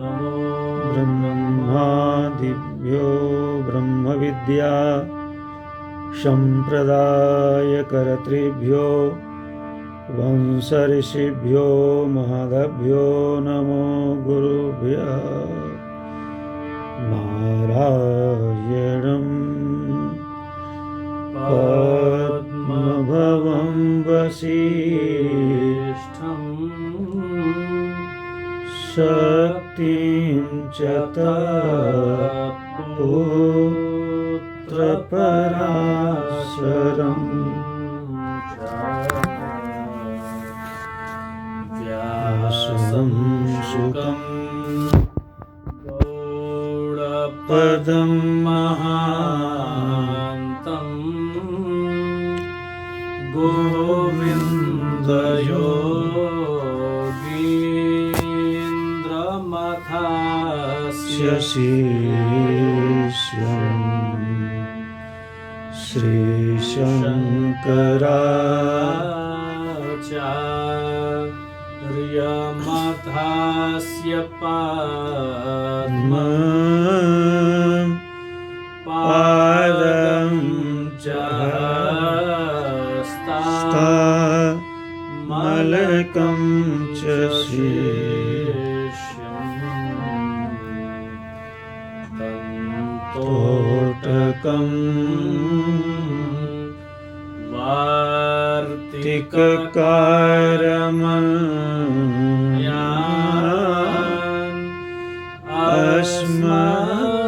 नमो ब्रह्मादिभ्यो ब्रह्मविद्या संप्रदायकर्तृभ्यो वंशऋषिभ्यो महद्भ्यो नमो गुरुभ्यः। नारायणं पद्मभवं वसिष्ठं शक्तिं च तत्पुत्रपराशरम् व्यासं शुकं गौडपदं महान्तं गोविन्दयोगीन्द्रमथास्य शिष्यम् श्रीशङ्कराचार्यमथास्य पादं च हस्तामलकं च शीर्षम् तन्तोटकं वार्तिककारमण्यान् अस्मद्गुरुं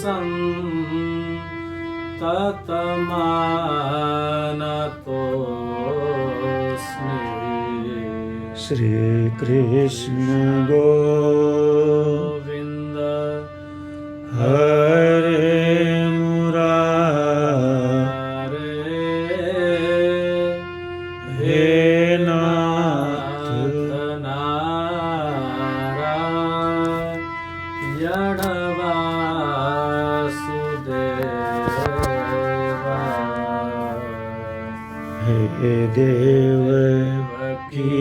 सन्ततमानतोऽस्मि। श्रीकृष्ण गोविन्द हरे मुरारे हे नाथ नारायण वासुदेवा। हे देवकी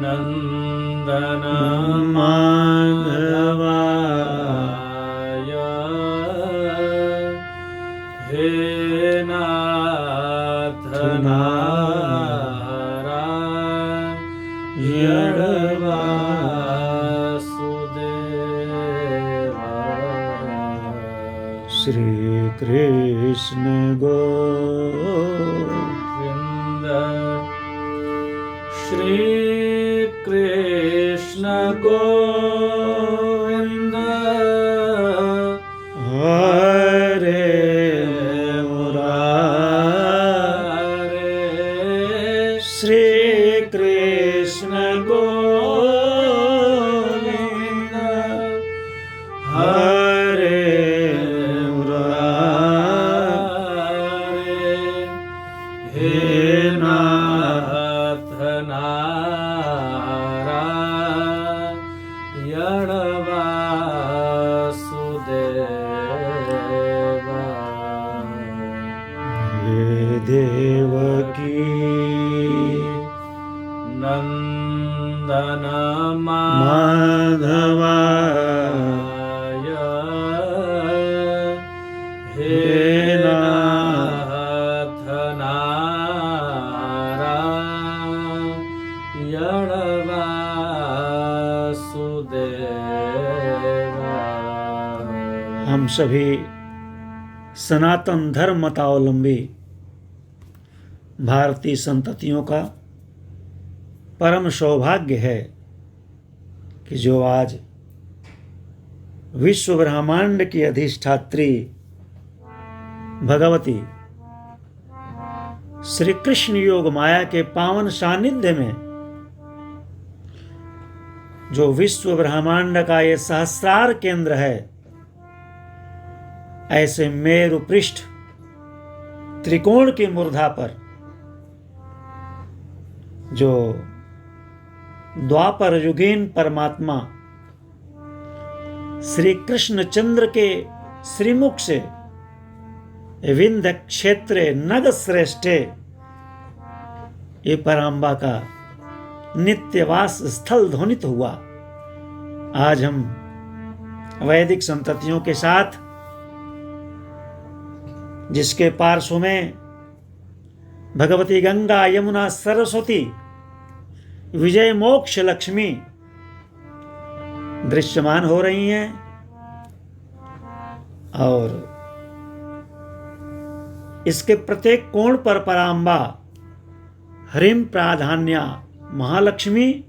नंदन माधवाय हे नाथ नारायण वासुदेवा। श्री कृष्ण गोविंद श्री कृष्ण गोविंद हरे मुरारे। श्री कृष्ण गोविंद हरे मुरारे हे नाथ नारायण वासुदेवा। हे देवकी नंदन माधवाय हे नाथ नारायण वासुदेवा। हम सभी सनातन धर्म मतावलंबी भारतीय संततियों का परम सौभाग्य है कि जो आज विश्व ब्रह्मांड की अधिष्ठात्री भगवती श्री कृष्ण योग माया के पावन सानिध्य में जो विश्व ब्रह्मांड का ये सहस्रार केंद्र है, ऐसे मेरु पृष्ठ त्रिकोण की मूर्धा पर जो द्वापर युगीन परमात्मा श्री कृष्णचंद्र के श्रीमुख से विंध्य क्षेत्रे नग श्रेष्ठे ये पराम्बा का नित्यवास स्थल ध्वनित हुआ। आज हम वैदिक संततियों के साथ, जिसके पार्श्व में भगवती गंगा, यमुना, सरस्वती, विजय, मोक्ष, लक्ष्मी दृश्यमान हो रही हैं, और इसके प्रत्येक कोण पर परांबा, ह्रीं प्राधान्य महालक्ष्मी,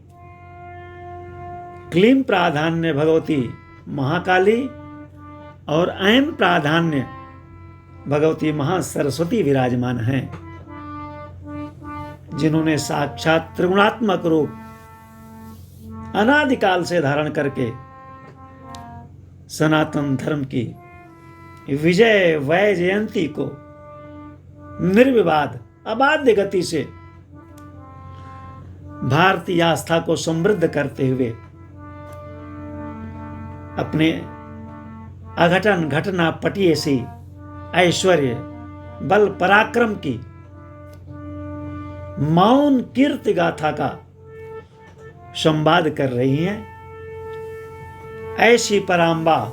क्लीं प्राधान्य भगवती महाकाली और ऐं प्राधान्य भगवती महासरस्वती विराजमान हैं, जिन्होंने साक्षात त्रिगुणात्मक रूप अनादिकाल से धारण करके सनातन धर्म की विजय वैजयंती को निर्विवाद अबाध्य गति से भारतीय आस्था को समृद्ध करते हुए अपने अघटन घटना पटिए सी ऐश्वर्य, बल, पराक्रम की मौन कीर्ति गाथा का संवाद कर रही हैं। ऐसी परांबा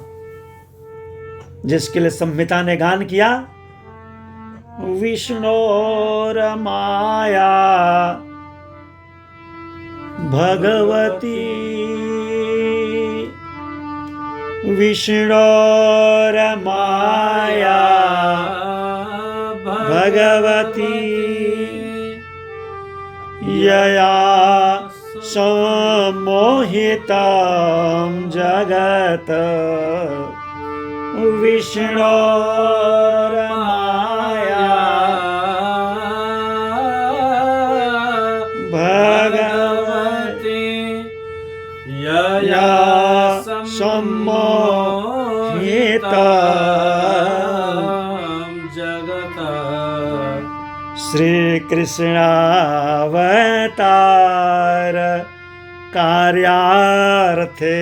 जिसके लिए संहिता ने गान किया, विष्णोरमाया भगवती, विष्णोरमाया भगवती, यया सम्मोहितं जगत्, विष्णोरमाया भगवती, यया सम्मोहितं जगत्। श्री कृष्णावतार कार्यार्थे,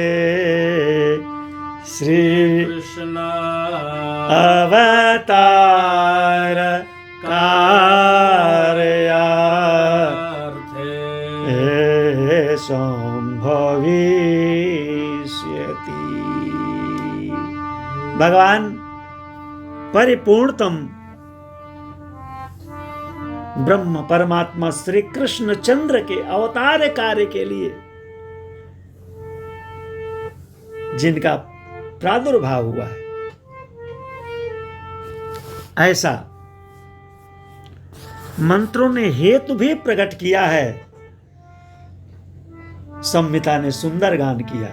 श्री कृष्ण अवतार कार्यार्थे संभविष्यति। भगवान परिपूर्णतम ब्रह्म परमात्मा श्री कृष्ण चंद्र के अवतार कार्य के लिए जिनका प्रादुर्भाव हुआ है, ऐसा मंत्रों ने हेतु भी प्रकट किया है। संहिता ने सुंदर गान किया।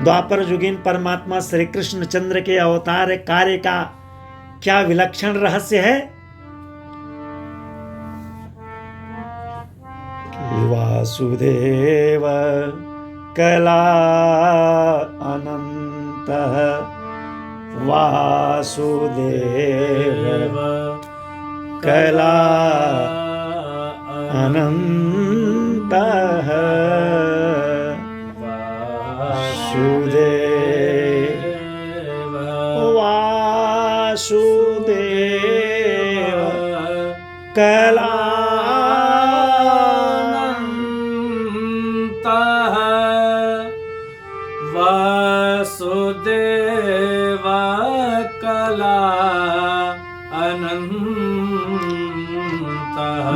द्वापर युगीन परमात्मा श्री कृष्ण चंद्र के अवतार कार्य का क्या विलक्षण रहस्य है कि वासुदेव कला अनंत, वासुदेव कला अनंत, वासुदेव वासुदेव कलानंत, वासुदेव कला अनंत।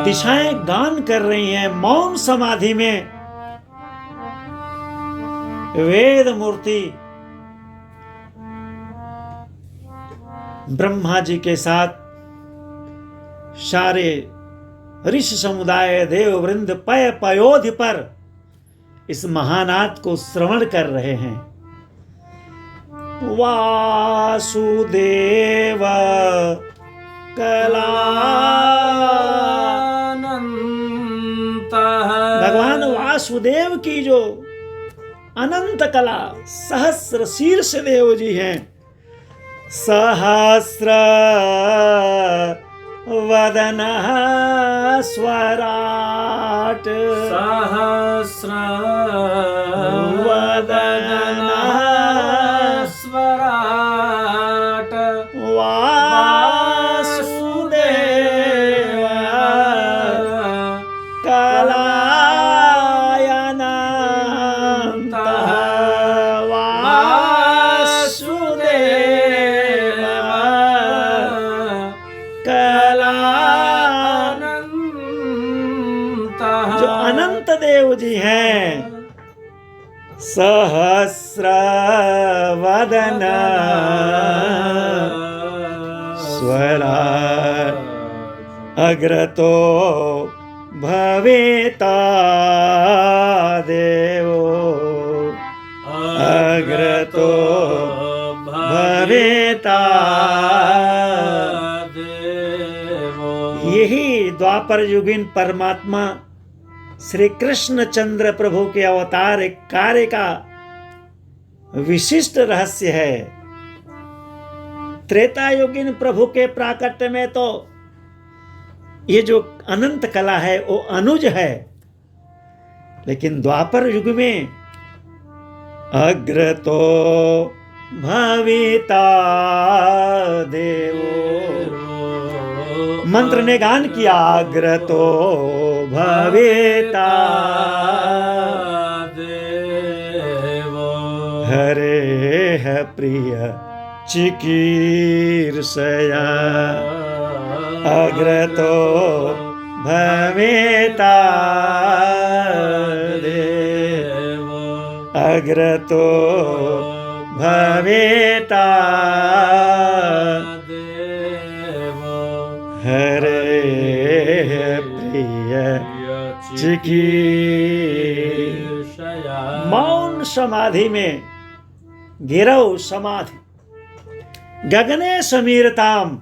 दिशाएं गान कर रही हैं मौन समाधि में। वेद मूर्ति ब्रह्मा जी के साथ सारे ऋषि समुदाय, देव वृंद पय पयोधि पर इस महानाद को श्रवण कर रहे हैं। वासुदेव कलानंत, भगवान वासुदेव की जो अनंत कला, सहस्र शीर्ष देव जी हैं। सहस्र वदन स्वराट, सहस्र वदन स्वराट, वासुदेव देव जी हैं सहस्रवदन स्वरा अग्रतो भवेता देवो अग्रतो भवेता देवो। यही द्वापर युगीन परमात्मा श्री कृष्ण चंद्र प्रभु के अवतार कार्य का विशिष्ट रहस्य है। त्रेता युगीन प्रभु के प्राकट्य में तो ये जो अनंत कला है वो अनुज है, लेकिन द्वापर युग में अग्रतो भविता देवो, मंत्र ने गान किया अग्रतो भविता देवो। हरे है प्रिय चिकीर्षया अग्रतो भवेता देवो अग्रतो भवेता देवो। हरे प्रिय चिकीर्षया। मौन समाधि में गिरौ समाधि गगने समीरताम,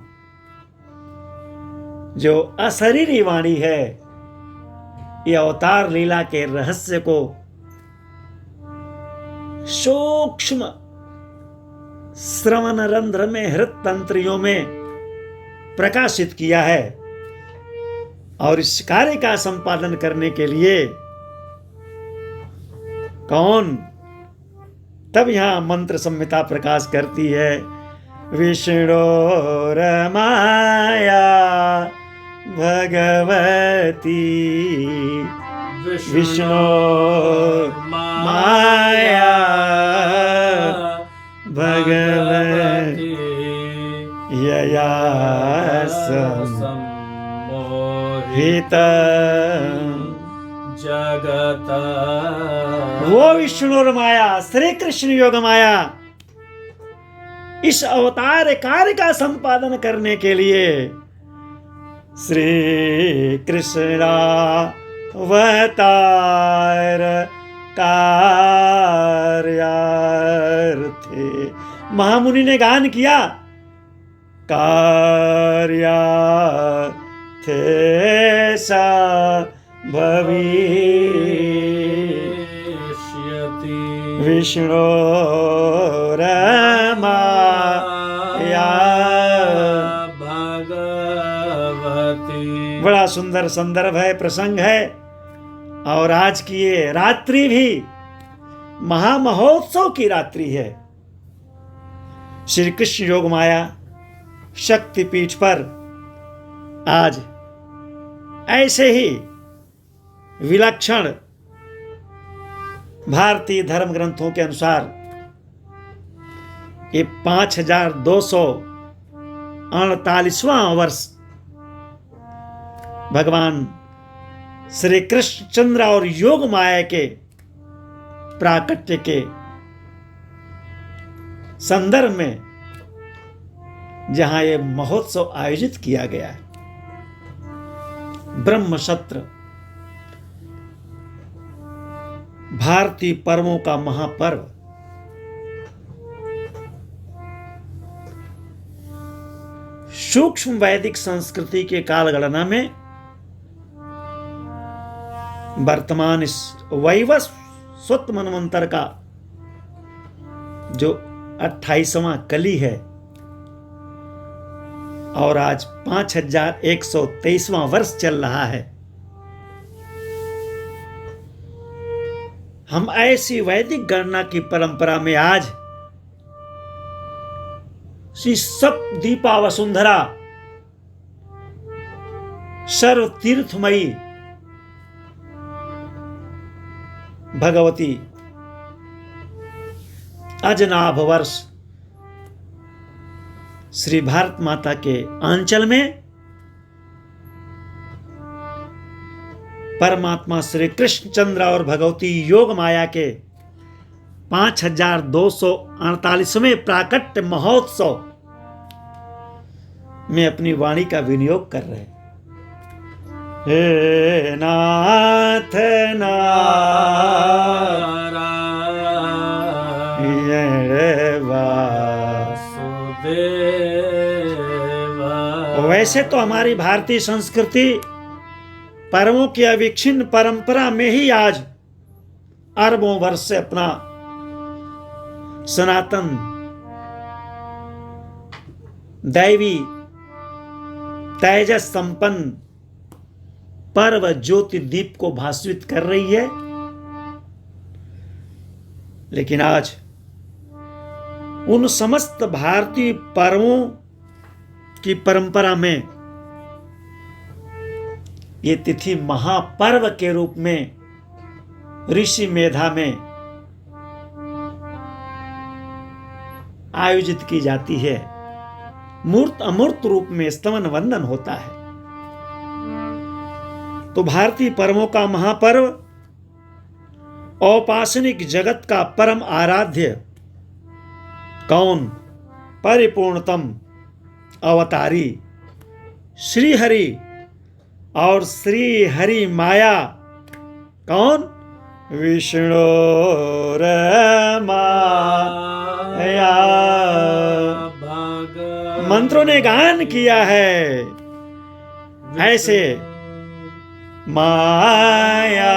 जो अशरीरी वाणी है, ये अवतार लीला के रहस्य को सूक्ष्म श्रवण रंध्र में हृत तंत्रियों में प्रकाशित किया है। और इस कार्य का संपादन करने के लिए कौन? तब यहां मंत्र संहिता प्रकाश करती है विष्णु रमाया भगवती विष्णु माया भगवती यया सम्मोहित जगत। वो विष्णु और माया श्री कृष्ण योग माया इस अवतार कार्य का संपादन करने के लिए श्री कृष्ण अवतार कार्यार्थे महामुनि ने गान किया कार्यार्थे सा भविष्यति विष्णु रमाया भगवती। बड़ा सुंदर संदर्भ है, प्रसंग है। और आज की ये रात्रि भी महामहोत्सव की रात्रि है। श्री कृष्ण योग माया शक्तिपीठ पर आज ऐसे ही विलक्षण भारतीय धर्म ग्रंथों के अनुसार ये 5248वां वर्ष भगवान श्री कृष्ण चंद्र और योग माया के प्राकट्य के संदर्भ में जहां ये महोत्सव आयोजित किया गया है। ब्रह्मसत्र भारतीय पर्वों का महापर्व। सूक्ष्म वैदिक संस्कृति के कालगणना में वर्तमान इस वैवस्वत मनवंतर का जो 28वां कली है और आज 5123वां वर्ष चल रहा है। हम ऐसी वैदिक गणना की परंपरा में आज श्री सप्तदीपा वसुंधरा सर्व तीर्थमयी भगवती अजनाभ वर्ष श्री भारत माता के आंचल में परमात्मा श्री कृष्ण चंद्र और भगवती योग माया के 5248वें प्राकट्य महोत्सव में अपनी वाणी का विनियोग कर रहे हैं। हे नाथ नारायण वासुदेव। वैसे तो हमारी भारतीय संस्कृति पर्वों की अविच्छिन्न परंपरा में ही आज अरबों वर्ष से अपना सनातन दैवी तेजस संपन्न पर्व ज्योति दीप को भास्वित कर रही है। लेकिन आज उन समस्त भारतीय पर्वों की परंपरा में ये तिथि महापर्व के रूप में ऋषि मेधा में आयोजित की जाती है। मूर्त अमूर्त रूप में स्तवन वंदन होता है। तो भारतीय पर्वों का महापर्व औपासनिक जगत का परम आराध्य कौन परिपूर्णतम अवतारी श्री हरि और श्री हरि माया कौन विष्णु माया मंत्रों ने गान किया है। ऐसे माया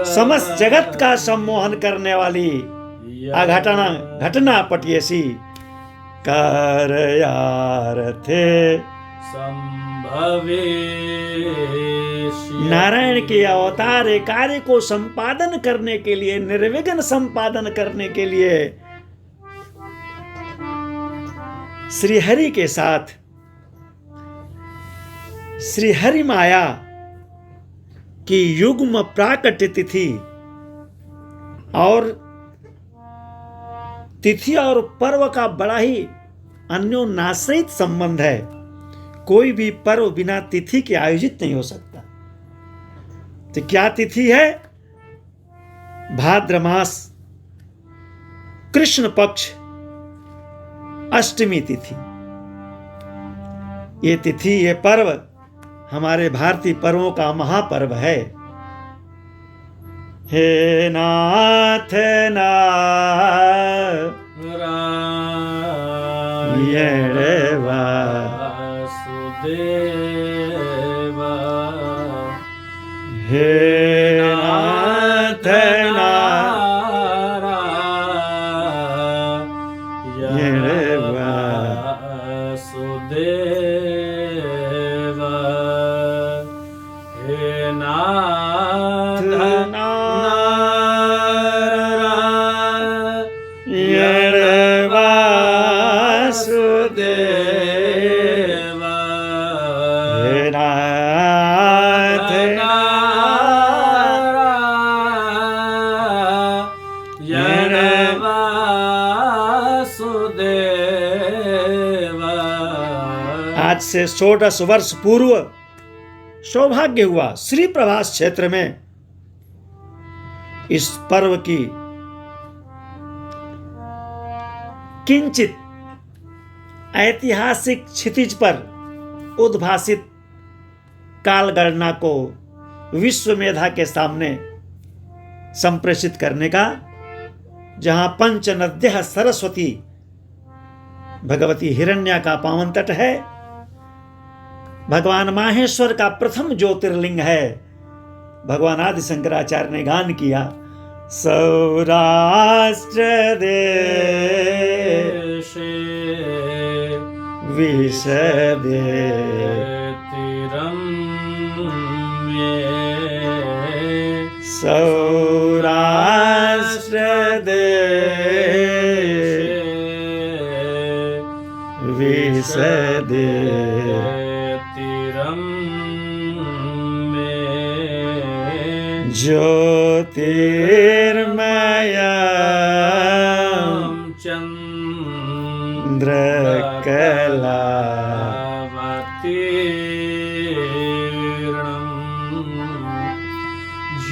समस्त जगत का सम्मोहन करने वाली घटना पटियसी कर यार थे नारायण के अवतार कार्य को संपादन करने के लिए, निर्विघ्न संपादन करने के लिए श्री हरि के साथ श्री हरि माया की युग्म प्राकट्य तिथि और पर्व का बड़ा ही अन्योन्याश्रित संबंध है। कोई भी पर्व बिना तिथि के आयोजित नहीं हो सकता। तो क्या तिथि है? भाद्र मास कृष्ण पक्ष अष्टमी तिथि। ये तिथि, ये पर्व हमारे भारतीय पर्वों का महापर्व है। हे नाथ नारायण वासुदेव। हे नाथ नारायण वासुदेव। हे नाथ नारायण वासुदेव। हे नाथ नारायण वासुदेव। आज से 16 वर्ष पूर्व सौभाग्य हुआ श्री प्रभास क्षेत्र में इस पर्व की किंचित ऐतिहासिक क्षितिज पर उद्भासित कालगणना को विश्व मेधा के सामने संप्रेषित करने का, जहां पंच नद्यः सरस्वती भगवती हिरण्या का पावन तट है, भगवान माहेश्वर का प्रथम ज्योतिर्लिंग है। भगवान आदि शंकराचार्य ने गान किया, सौराष्ट्र देश विशदे सौराष्ट्र देश विशदे ज्योतिर्मया चंद्रकलावती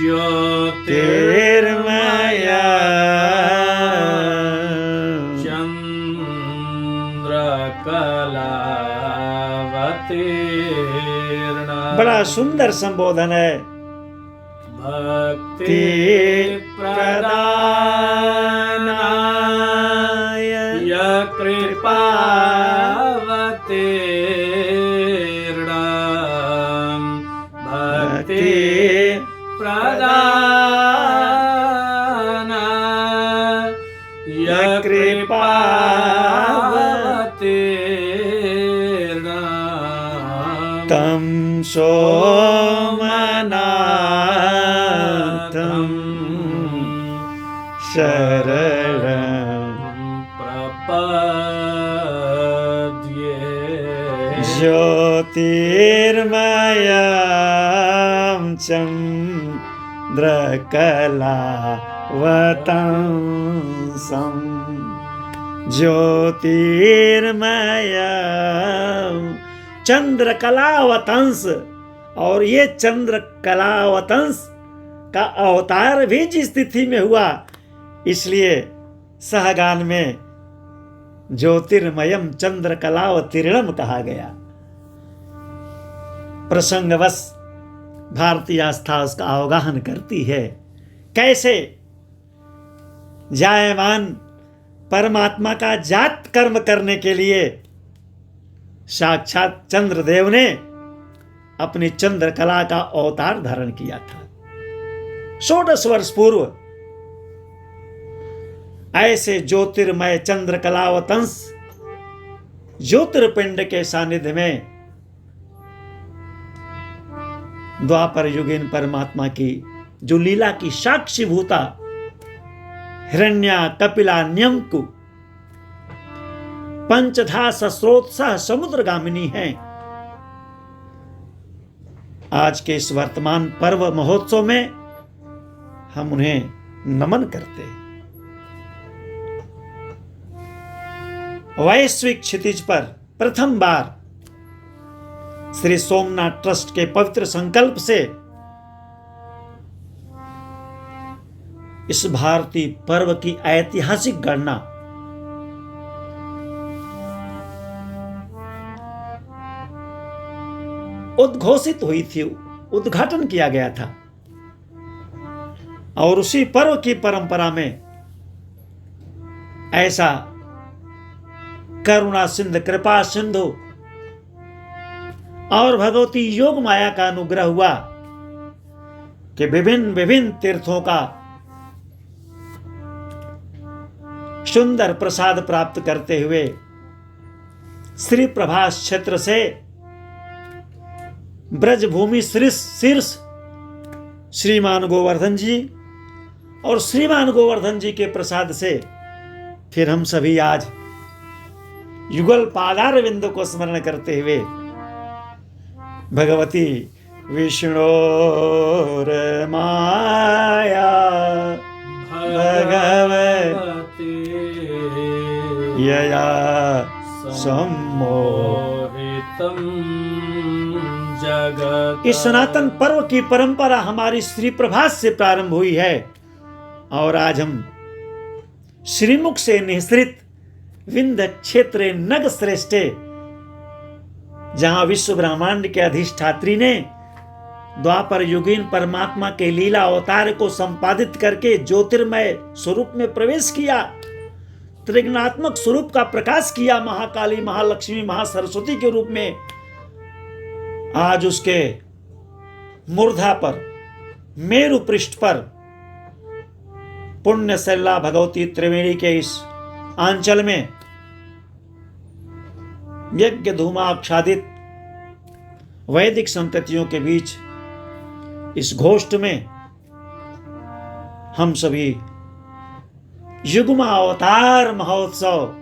ज्योतिर्मया चंद्रकलावतीर्णा। बड़ा सुंदर संबोधन है। भक्ति प्रदानाय कृपावतीर्णा। भक्ति प्रदानाय कृपावतीर्णा। तं सोमनाथं शरणं प्रपद्ये। ज्योतिर्मयं चन्द्रकलावतंसं। ज्योतिर्मयं चंद्रकलावतंस। और ये चंद्रकलावतंस का अवतार भी जिस तिथि में हुआ, इसलिए सहगान में ज्योतिर्मयम चंद्रकलावतीर्णम कहा गया। प्रसंगवश भारतीय आस्था उसका अवगाहन करती है। कैसे जायमान परमात्मा का जात कर्म करने के लिए साक्षात चंद्रदेव ने अपनी चंद्रकला का अवतार धारण किया था। 16 वर्ष पूर्व ऐसे ज्योतिर्मय चंद्रकलावतंस ज्योतिर्पिंड के सानिध्य में द्वापर युगीन परमात्मा की जो लीला की साक्षीभूता हिरण्या कपिला न्यंकु पंचधा सस्रोत्साह समुद्रगामिनी है। आज के इस वर्तमान पर्व महोत्सव में हम उन्हें नमन करते हैं। वैश्विक क्षितिज पर प्रथम बार श्री सोमनाथ ट्रस्ट के पवित्र संकल्प से इस भारतीय पर्व की ऐतिहासिक गणना उद्घोषित हुई थी, उद्घाटन किया गया था। और उसी पर्व की परंपरा में ऐसा करुणा सिंधु कृपा सिंधु और भगवती योग माया का अनुग्रह हुआ कि विभिन्न विभिन्न तीर्थों का सुंदर प्रसाद प्राप्त करते हुए श्री प्रभास क्षेत्र से ब्रजभूमि शीर्ष श्रीमान गोवर्धन जी और श्रीमान गोवर्धन जी के प्रसाद से फिर हम सभी आज युगल पादार बिंद को स्मरण करते हुए भगवती विष्णोर माया भगवती यया सम्मोहितम् जगत। इस सनातन पर्व की परंपरा हमारी श्री प्रभास से प्रारंभ हुई है और आज हम श्रीमुख से निःसृत विंध्य क्षेत्र नग श्रेष्ठे, जहां विश्व ब्रह्मांड के अधिष्ठात्री ने द्वापर युगीन परमात्मा के लीला अवतार को संपादित करके ज्योतिर्मय स्वरूप में प्रवेश किया, त्रिगुणात्मक स्वरूप का प्रकाश किया, महाकाली महालक्ष्मी महासरस्वती के रूप में। आज उसके मूर्धा पर मेरु पृष्ठ पर पुण्यशैला भगवती त्रिवेणी के इस आंचल में यज्ञ धूमाच्छादित वैदिक संततियों के बीच इस घोष्ट में हम सभी युग्म अवतार महोत्सव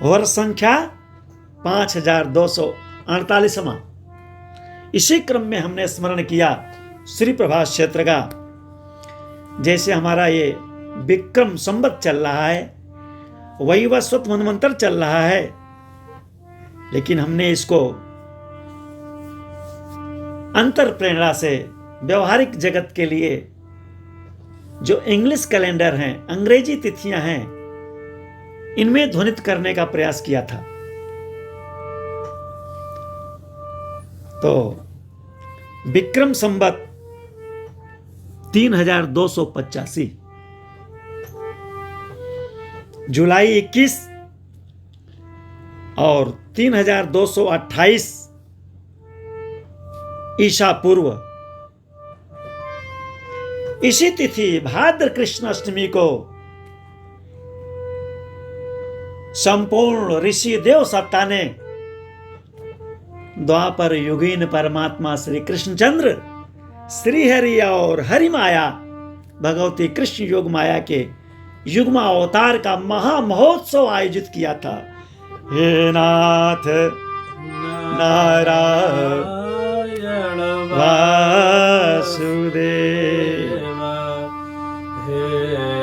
वर्ष संख्या 5248वां, इसी क्रम में हमने स्मरण किया श्री प्रभास क्षेत्र का। जैसे हमारा ये विक्रम संवत चल रहा है, वैवस्वत मनवंतर चल रहा है, लेकिन हमने इसको अंतर प्रेरणा से व्यवहारिक जगत के लिए जो इंग्लिश कैलेंडर हैं, अंग्रेजी तिथियां हैं, इनमें ध्वनित करने का प्रयास किया था। तो विक्रम संवत 3285 जुलाई 21 और 3228 ईसा पूर्व, इसी तिथि भाद्र कृष्ण अष्टमी को संपूर्ण ऋषि देव सत्ता ने द्वापर युगीन परमात्मा श्री कृष्णचंद्र, श्री हरि और हरि माया भगवती कृष्ण योग माया के युग्म अवतार का महा महोत्सव आयोजित किया था। हे नाथ नारायण वासुदेव, हे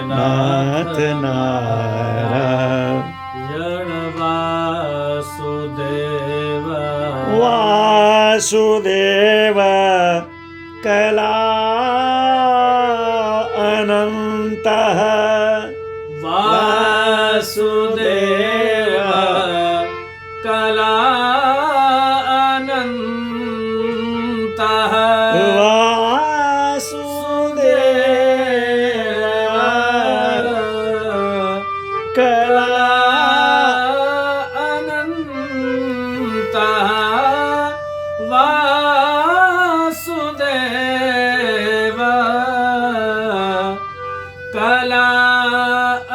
नाथ नारायण वासुदेव, वासुदेव कला अनन्तः, वासुदेव कला अनन्तः, वासुदेव कला अनन्तः, वासुदेव कला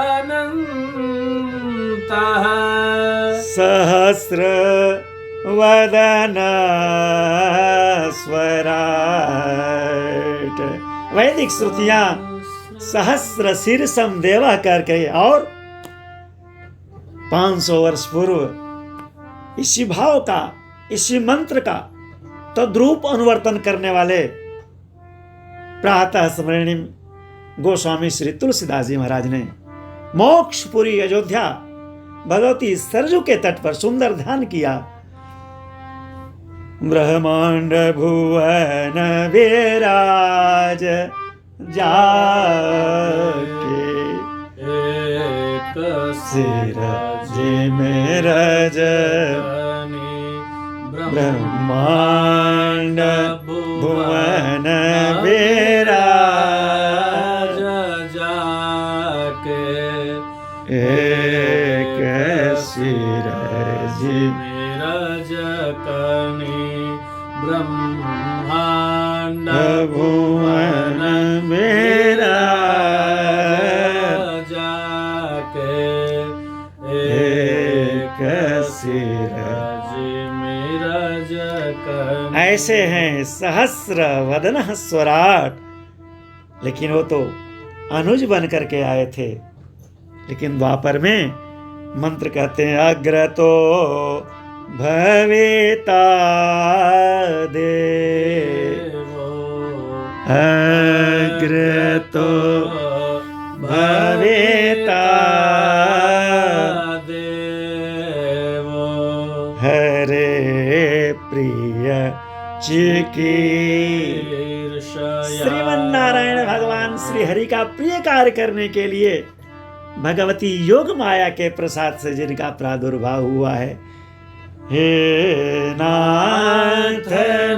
अनन्तः, सहस्र वदन स्वराट। वैदिक श्रुतियां सहस्र शीर्षम देवा करके और 500 वर्ष पूर्व इसी भाव का, इसी मंत्र का तद्रूप अनुवर्तन करने वाले प्रातः स्मरणीय गोस्वामी श्री तुलसीदास जी महाराज ने मोक्षपुरी अयोध्या भगवती सरजू के तट पर सुंदर ध्यान किया। ब्रह्मांड भुवन विराज जाके, एक सिर जी मेरा ब्रह्मांड भुवन विराज जाके, एक सिर जी विराज कनि, ब्रह्मांड भुवन विराज जाके, एक सिर। ऐसे हैं सहस्र वदन स्वराट, लेकिन वो तो अनुज बन करके आए थे। लेकिन द्वापर में मंत्र कहते हैं अग्र तो भवेता देवो, अग्र तो भवेता देवो, हरे प्रिय श्रीमन्नारायण भगवान श्री हरि का प्रिय कार्य करने के लिए भगवती योग माया के प्रसाद से जिनका प्रादुर्भाव हुआ है। हे नाथ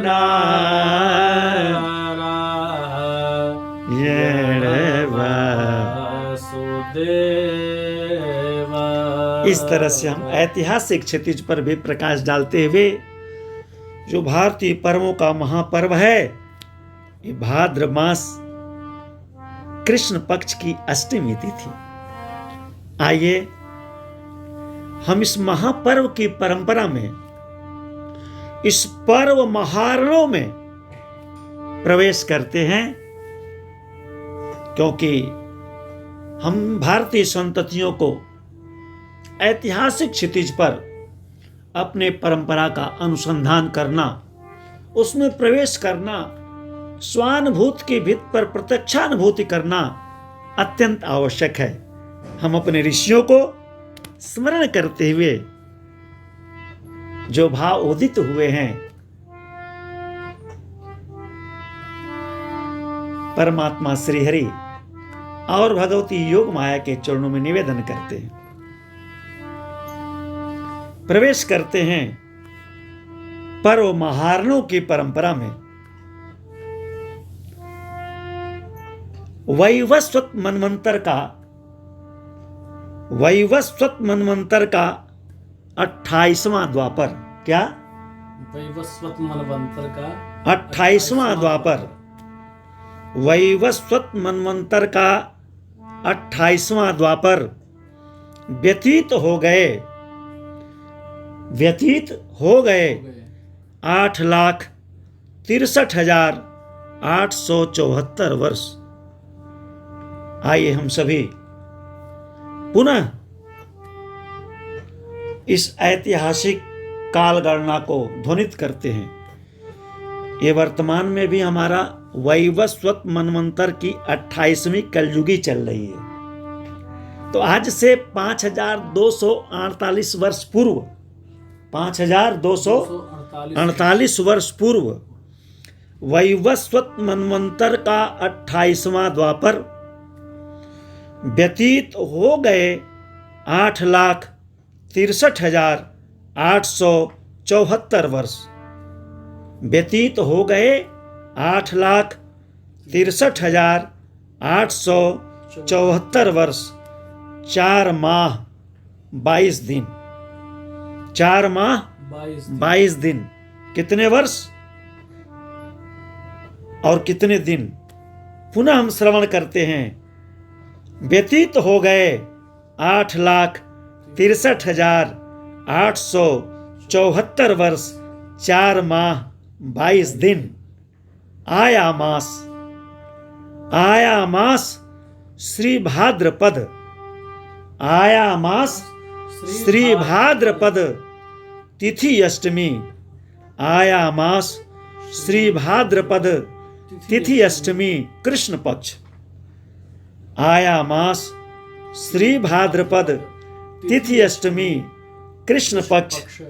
नारायण वासुदेव। इस तरह से हम ऐतिहासिक क्षितिज पर भी प्रकाश डालते हुए जो भारतीय पर्वों का महापर्व है, ये भाद्र मास कृष्ण पक्ष की अष्टमी तिथि। आइए हम इस महापर्व की परंपरा में, इस पर्व महारणों में प्रवेश करते हैं, क्योंकि हम भारतीय संततियों को ऐतिहासिक क्षितिज पर अपने परंपरा का अनुसंधान करना, उसमें प्रवेश करना, स्वानुभूति की भित्ति पर प्रत्यक्षानुभूति करना अत्यंत आवश्यक है। हम अपने ऋषियों को स्मरण करते हुए जो भाव उदित हुए हैं, परमात्मा श्री हरि और भगवती योग माया के चरणों में निवेदन करते हैं, प्रवेश करते हैं पर्व महारणों की परंपरा में। वैवस्वत मनवंतर का 28वां द्वापर। क्या? वैवस्वत मनवंतर का 28वां द्वापर। वैवस्वत मनवंतर का 28वां द्वापर व्यतीत हो गए 8,63,874 वर्ष। आइए हम सभी पुनः इस ऐतिहासिक काल गणना को ध्वनित करते हैं। ये वर्तमान में भी हमारा वैवस्वत मनवंतर की 28वीं कलयुगी चल रही है। तो आज से 5,248 वर्ष पूर्व, 5,248 वर्ष पूर्व वैवस्वत मनवंतर का 28वां द्वापर व्यतीत हो गए 8,63,874 वर्ष। व्यतीत हो गए 8,63,874 वर्ष। 4 माह 22 दिन। 4 माह 22 दिन। कितने वर्ष और कितने दिन? पुनः हम श्रवण करते हैं। व्यतीत हो गए 8,63,874 वर्ष, 4 माह 22 दिन। आया मास श्री भाद्रपद। आया मास श्री भाद्रपद तिथि अष्टमी। आया मास श्री भाद्रपद तिथि अष्टमी कृष्ण पक्ष। आया मास श्री भाद्रपद तिथि अष्टमी कृष्ण पक्ष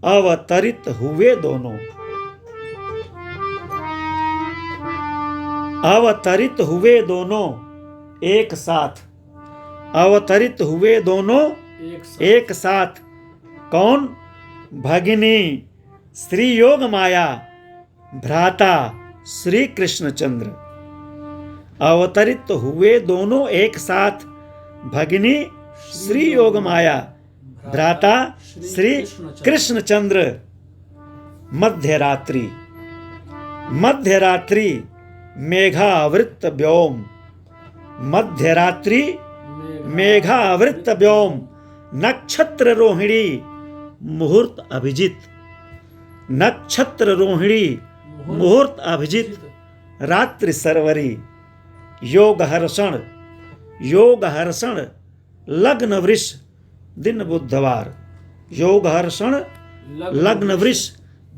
अवतरित हुए दोनों। अवतरित हुए दोनों एक साथ। अवतरित हुए दोनों एक साथ। कौन? भगिनी श्री योग माया, भ्राता श्री कृष्णचंद्र। अवतरित हुए दोनों एक साथ। भगिनी श्री योग माया, भ्राता श्री कृष्णचंद्र। मध्यरात्रि। मध्यरात्रि मेघावृत व्योम। मध्यरात्रि मेघावृत व्योम। नक्षत्र रोहिणी मुहूर्त अभिजित। नक्षत्र रोहिणी मुहूर्त अभिजित। रात्रि सरवरी योग हर्षण लग्न वृष दिन बुधवार। योग हर्षण लग्न वृष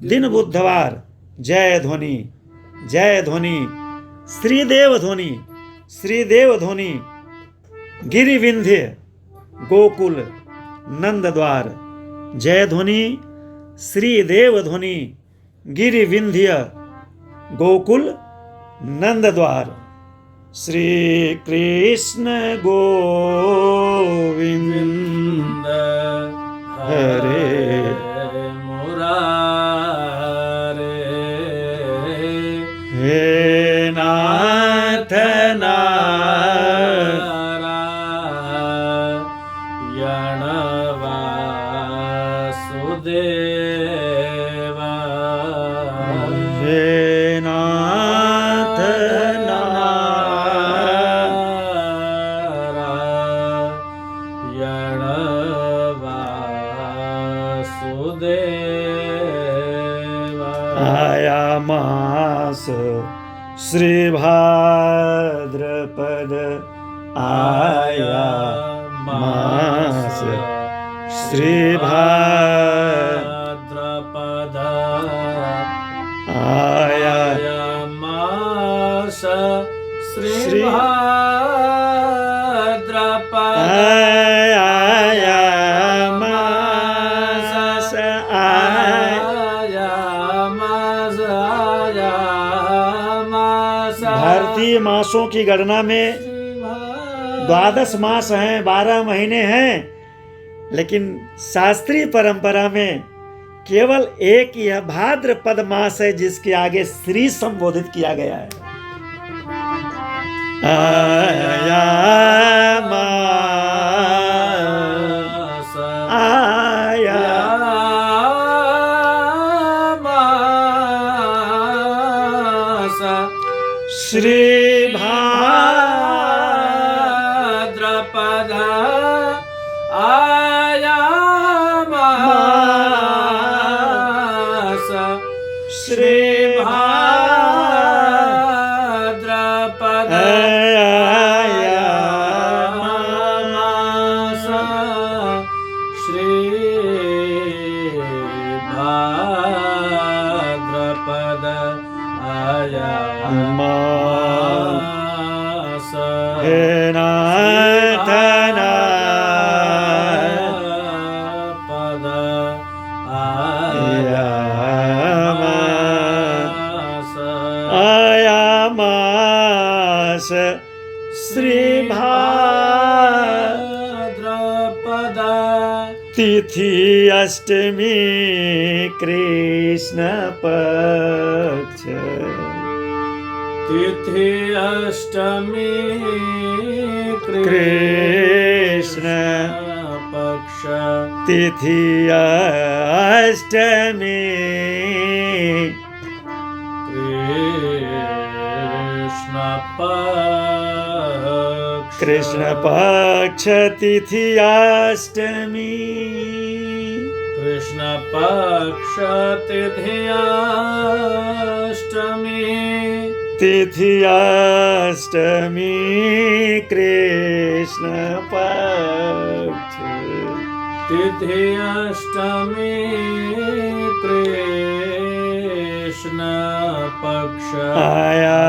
दिन बुधवार। जय ध्वनि श्रीदेव ध्वनि गिरि विंध्य गोकुल नंद द्वार। जय ध्वनि श्रीदेव ध्वनि गिरि विंध्य गोकुल नंद द्वार। श्री कृष्ण गोविंद हरे मुरारे। हे नाथ नारायण वासुदेवा। हे नाथ नारायण वासुदेवा। आया मास श्री भाद्रपद। आया मास श्री भाद्रपद। आया मास श्री श्री भाद्रपद। आया मास आया मास भारतीय भारतीय मासों की गणना में 12 मास हैं, 12 महीने हैं, लेकिन शास्त्रीय परंपरा में केवल एक यह भाद्रपद मास है जिसके आगे श्री संबोधित किया गया है। आया श्री भाद्रपद आया मास, श्री भाद्रपद आया मास, श्री भाद्रपद आया श्री भाद्रपद तिथि अष्टमी कृष्ण पक्ष, तिथि अष्टमी कृष्ण पक्ष, तिथि अष्टमी कृष्ण पक्ष, तिथि अष्टमी, कृष्ण पक्ष तिथि अष्टमी, तिथि अष्टमी कृष्ण पक्ष, तिथि अष्टमी कृष्ण पक्ष आया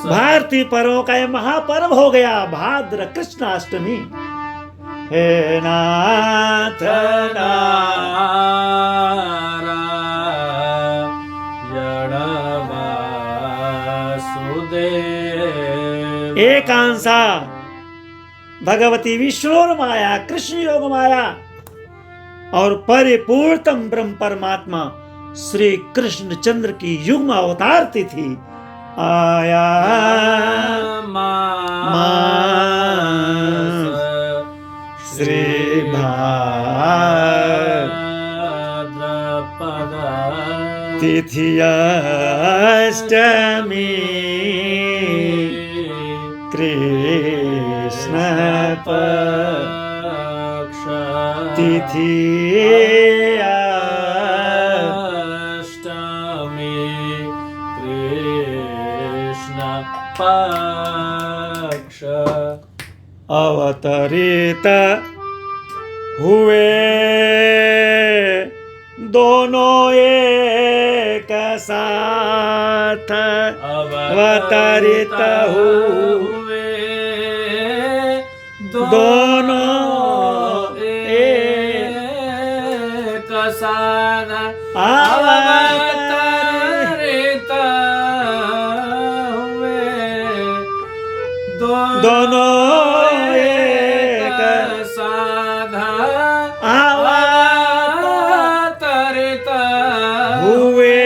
भारतीय पर्वों का यह महापर्व हो गया भाद्र कृष्णाष्टमी। हे नाथ वासुदेव, एकांसा भगवती विष्णु माया कृष्ण योग माया और परिपूर्णतम ब्रह्म परमात्मा श्री कृष्ण चंद्र की युग्म अवतार तिथि आया मास, श्री भाद्रपद तिथि अष्टमी कृष्ण पक्ष, तिथि पक्ष अवतरित हुए दोनों एक साथ, अवतरित हुए दोनों एक साथ, दोनों एक साधा अवतरित हुए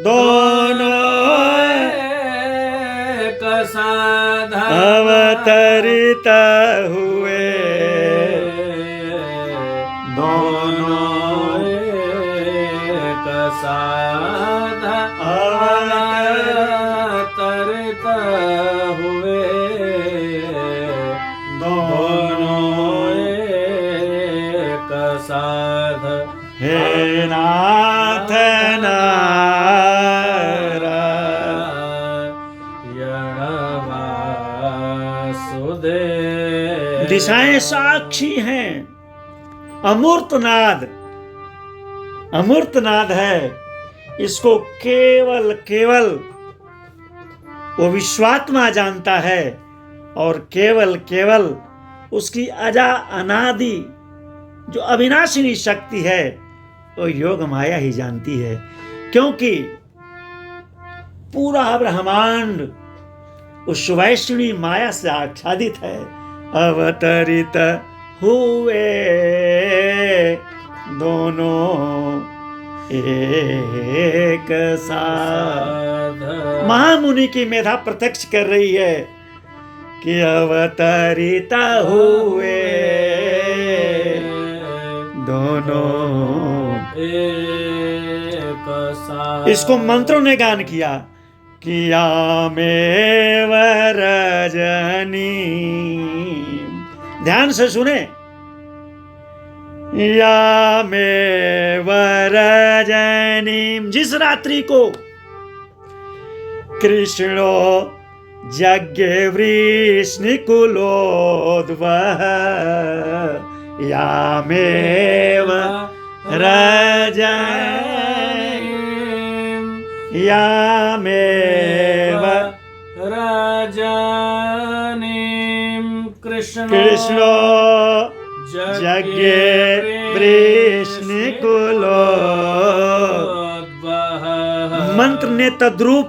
दोनों एक साधा अवतरित हुए दोनों एक साधा अवतरित हे नाथ नारायण वासुदेव, दिशाएं साक्षी हैं। अमूर्तनाद अमूर्तनाद है, इसको केवल वो विश्वात्मा जानता है और केवल उसकी अजा अनादि जो अविनाशिनी शक्ति है वो योग माया ही जानती है, क्योंकि पूरा ब्रह्मांड उस वैष्णवी माया से आच्छादित है। अवतरित हुए दोनों एक साथ। महामुनि की मेधा प्रत्यक्ष कर रही है कि अवतरित हुए दोनों एक साथ। इसको मंत्रों ने गान किया कि यामेव रजनी। ध्यान से सुने, यामेव रजनी, जिस रात्रि को कृष्णो यज्ञ वृष्णिकुलोद्भव, यामेव रजनी, यामेव रजनीं कृष्णो यज्ञ वृष्णिकुलोद्भव। मंत्र ने तद्रूप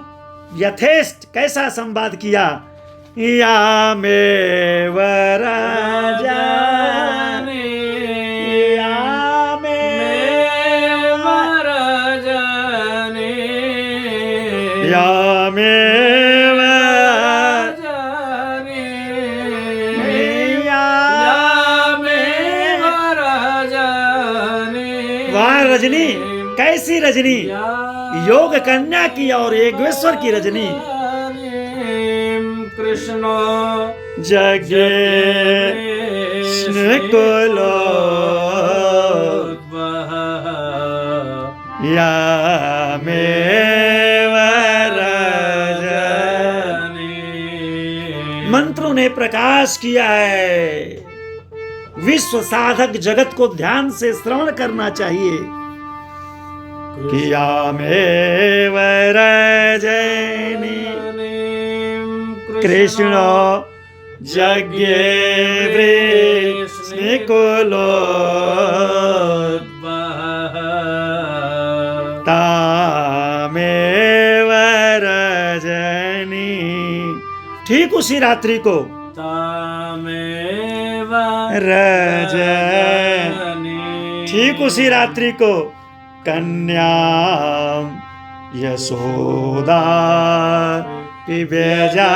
यथेष्ट कैसा संवाद किया, यामेव रजनी, यामेव रजनी, यामेव रजनी, यामेव रजनी। वाह रजनी, कैसी रजनी, योग कन्या की और योगेश्वर की रजनी। कृष्ण यज्ञ वृष्णिकुलोद्भव, यामेव रजनी। मंत्रों ने प्रकाश किया है। विश्व साधक जगत को ध्यान से श्रवण करना चाहिए कि यामेव रजनी कृष्ण यज्ञ वृष्णिकुलोद्भव, तामेव रजनी। ठीक उसी रात्रि को तामेव रजनी, ठीक उसी रात्रि को कन्या यशोदा पिबेजायत,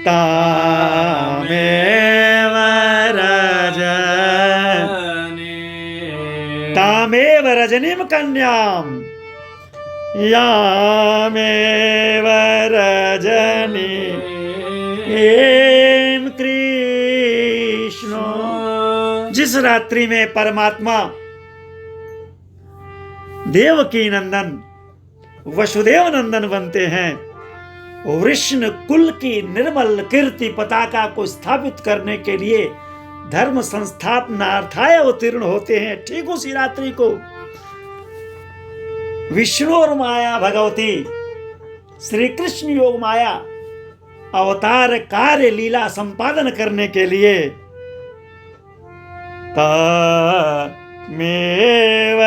तामेव रजनी, तामेव रजनीं कन्यां यामेव रजनी हेम कृष्ण। जिस रात्रि में परमात्मा देवकी नंदन वसुदेव नंदन बनते हैं, वृष्ण कुल की निर्मल कीर्ति पताका को स्थापित करने के लिए धर्म संस्थापनार्थाय अवतीर्ण होते हैं, ठीक उसी रात्रि को विष्णु और माया भगवती श्री कृष्ण योग माया अवतार कार्य लीला संपादन करने के लिए तामेव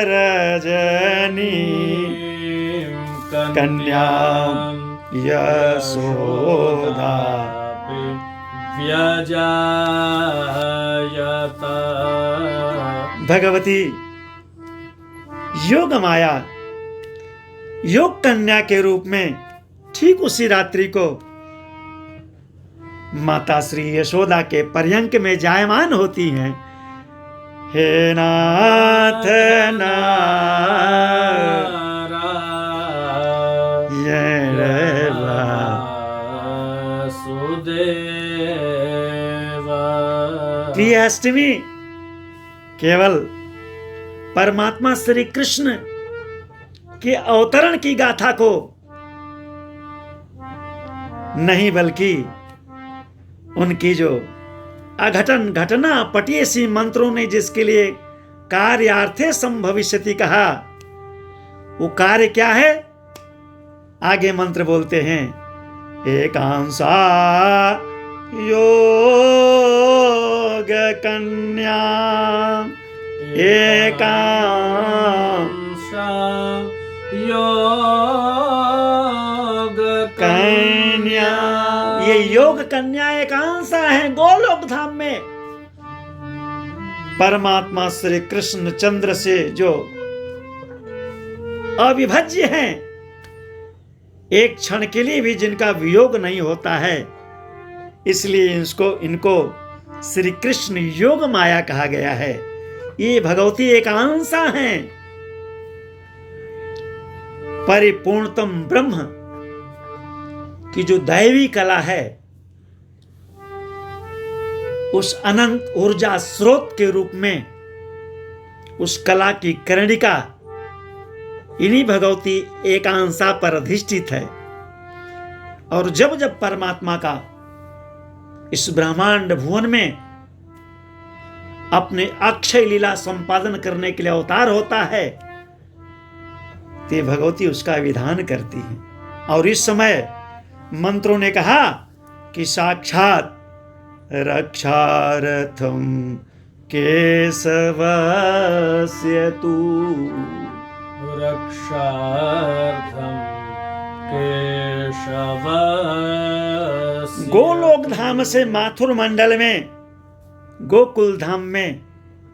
रजनी कन्या यशोदा व्यजायत। भगवती योग माया योग कन्या के रूप में ठीक उसी रात्रि को माता श्री यशोदा के पर्यंक में जायमान होती हैं। हे नाथ अष्टमी केवल परमात्मा श्री कृष्ण के अवतरण की गाथा को नहीं, बल्कि उनकी जो अघटन घटना पटियसी मंत्रों ने जिसके लिए कार्यार्थे संभविष्यति कहा, वो कार्य क्या है? आगे मंत्र बोलते हैं, एकांसा योगेन योग कन्या एकांसा योग कन्या। ये योग कन्या एकांसा है गोलोक धाम में। परमात्मा श्री कृष्ण चंद्र से जो अविभाज्य हैं, एक क्षण के लिए भी जिनका वियोग नहीं होता है, इसलिए इनको श्री कृष्ण योग माया कहा गया है। ये भगवती एकांसा हैं। परिपूर्णतम ब्रह्म की जो दैवी कला है, उस अनंत ऊर्जा स्रोत के रूप में उस कला की कर्णिका इन्हीं भगवती एकांसा पर अधिष्ठित है। और जब जब परमात्मा का इस ब्रह्मांड भुवन में अपने अक्षय लीला संपादन करने के लिए अवतार होता है, तो भगवती उसका विधान करती है। और इस समय मंत्रों ने कहा कि साक्षात रक्षार्थम केशवस्य तु रक्षार्थम केशवस्य। गोलोक धाम से माथुर मंडल में, गोकुल धाम में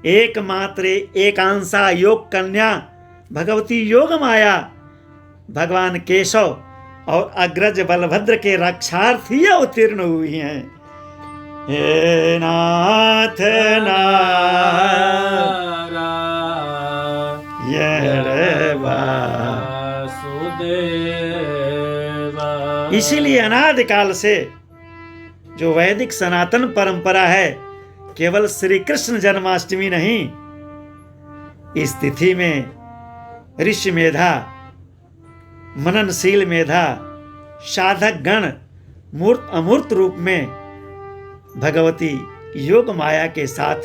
एकमात्र एकांसा योग कन्या भगवती योग माया भगवान केशव और अग्रज बलभद्र के रक्षार्थी अवतीर्ण हुई हैं। हे नाथ नारायण वासुदेव। इसीलिए अनादिकाल से जो वैदिक सनातन परंपरा है, केवल श्री कृष्ण जन्माष्टमी नहीं, इस तिथि में ऋषि मेधा, मननशील मेधा, साधक गण मूर्त अमूर्त रूप में भगवती योग माया के साथ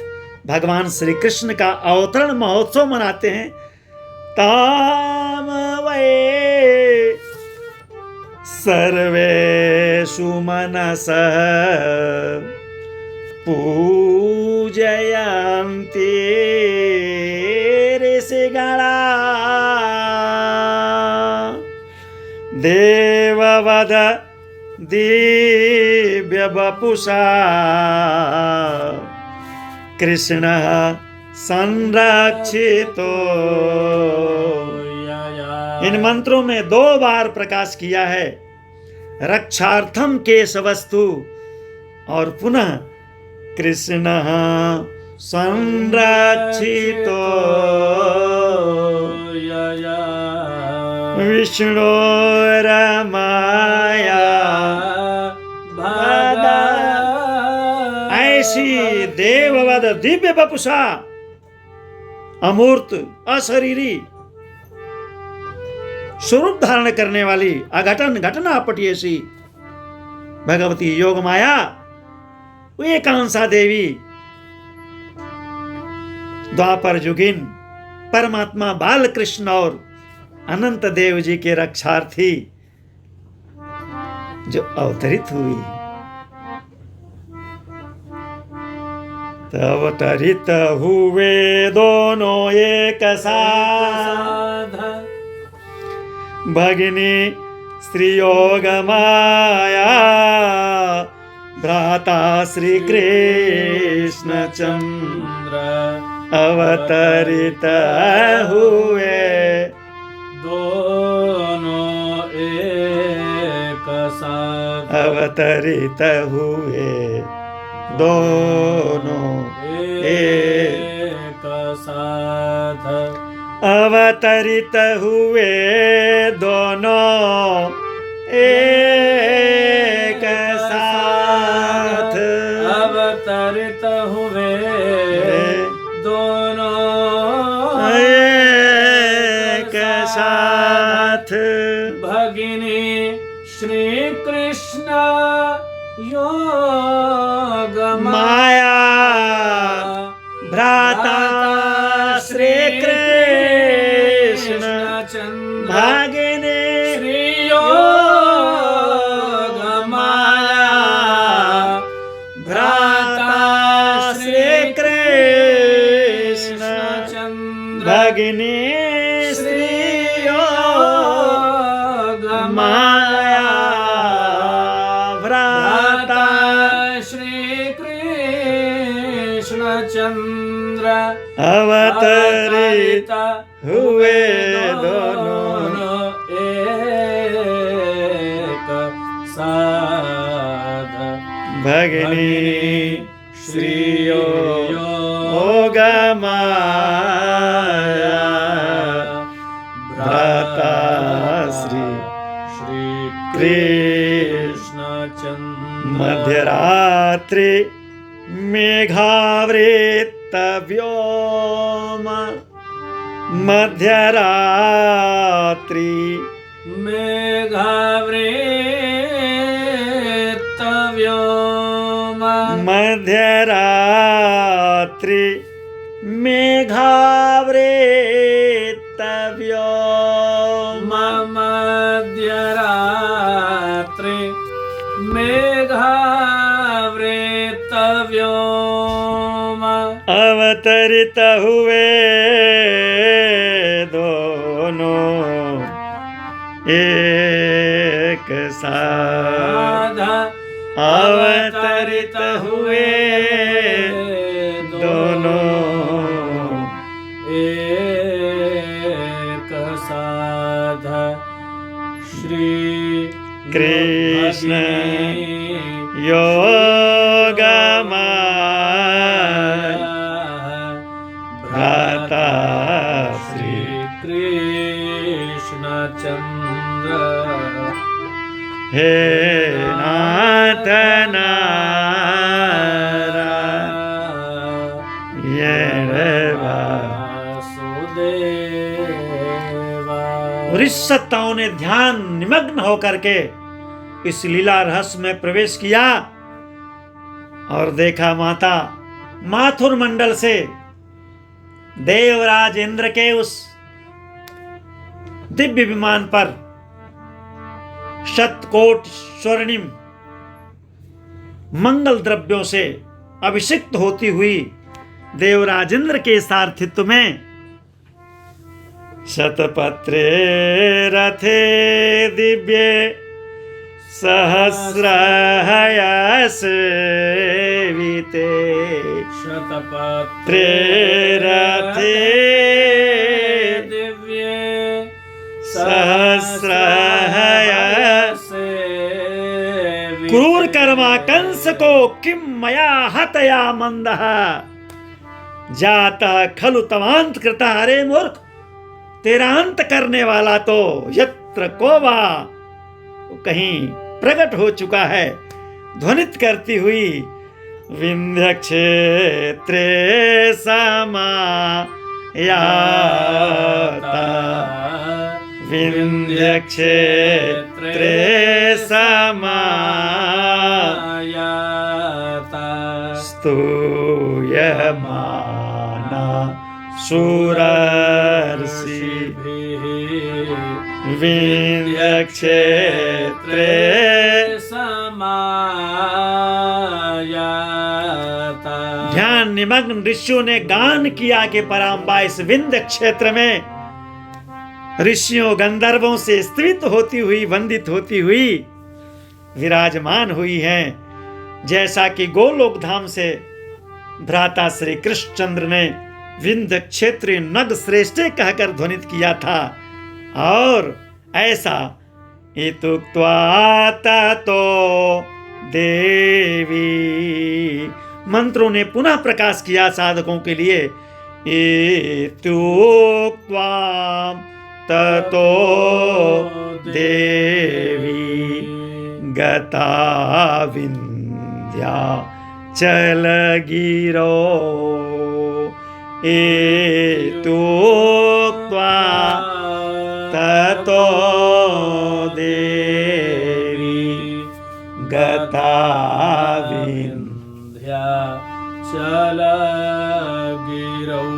भगवान श्री कृष्ण का अवतरण महोत्सव मनाते हैं। ताम वै सर्वेषु मनसः पूजयन्ति ऋषिगणा देववद दिव्य वपुषा कृष्णः संरक्षितो। इन मंत्रों में 2 बार प्रकाश किया है, रक्षार्थम केशवस्तु और पुनः कृष्णः संरक्षितो विष्णुरमाया भदा। ऐसी देववद दिव्य वपुषा, अमूर्त अशरीरी स्वरूप धारण करने वाली अघटन घटना पटियसी भगवती योग माया, वो एकांसा देवी द्वापर जुगिन परमात्मा बाल कृष्ण और अनंत देव जी के रक्षार्थी जो अवतरित हुई। तब अवतरित हुए दोनों एक साथ, भगिनी श्री योग माया भ्राता श्री कृष्ण चंद्र अवतरित हुए दोनों एक साथ। अवतरित हुए दोनों एक साथ। अवतरित हुए दोनों एक साथ। अवतरित हुए दोनों एक साथ। भगिनी श्री कृष्ण योग माया भ्राता श्री कृष्ण चंद्र भगिनी श्री योग माया भ्राता श्री चंद्र अवतरित हुए दोनों एक साथ भगिनी श्री योगमाया भ्राता श्री कृष्ण मध्यरात्रि मेघावृत व्योम मध्यरात्रि मेघावृत व्योम मध्यरात्रि मेघावृत व्योम मध्यरात्रि मेघावृत व्योम अवतरित हुए दोनों एक साथ अवतरित हुए दोनों एक साथ श्री कृष्ण योगमाया भ्राता श्री कृष्ण चंद्र हे नाथ नारायण वासुदेवा। और इस सत्ताओं ने ध्यान निमग्न होकर के इस लीला रहस्य में प्रवेश किया और देखा माता माथुर मंडल से देवराज इंद्र के उस दिव्य विमान पर शतकोट स्वर्णिम मंगल द्रव्यों से अभिषिक्त होती हुई देवराज इंद्र के सारथित्व में शतपत्रे रथे दिव्ये सहस्रहयसेविते शतपत्रे रथे दिव्ये सहस्रहयसेविते क्रूर कर्मा कंस को किम मया हतया मंदः जाता खलु तवांत कृता। अरे मूर्ख, तेरा अंत करने वाला तो यत्र कोवा कहीं प्रकट हो चुका है। ध्वनित करती हुई विंध्य क्षेत्रे समायाता विंध्य क्षेत्रे समायाता स्तूयमाना सुरर्षिभिः विंध्य क्षेत्रे समायाता। ध्यान निमग्न ऋषियों ने गान किया कि पराम्बा इस विंध्य क्षेत्र में ऋषियों गंधर्वों से स्तुत होती हुई वंदित होती हुई विराजमान हुई हैं। जैसा कि गोलोक धाम से भ्राता श्री कृष्णचंद्र ने विंध्य क्षेत्र नग श्रेष्ठे कहकर ध्वनित किया था, और ऐसा इतुक्त्वा ततो देवी मंत्रों ने पुनः प्रकाश किया साधकों के लिए। इतुक्त्वा ततो देवी गता विंध्याचल गिरो इतुक्त्वा ततो देवी गता विंध्याचल गिरौ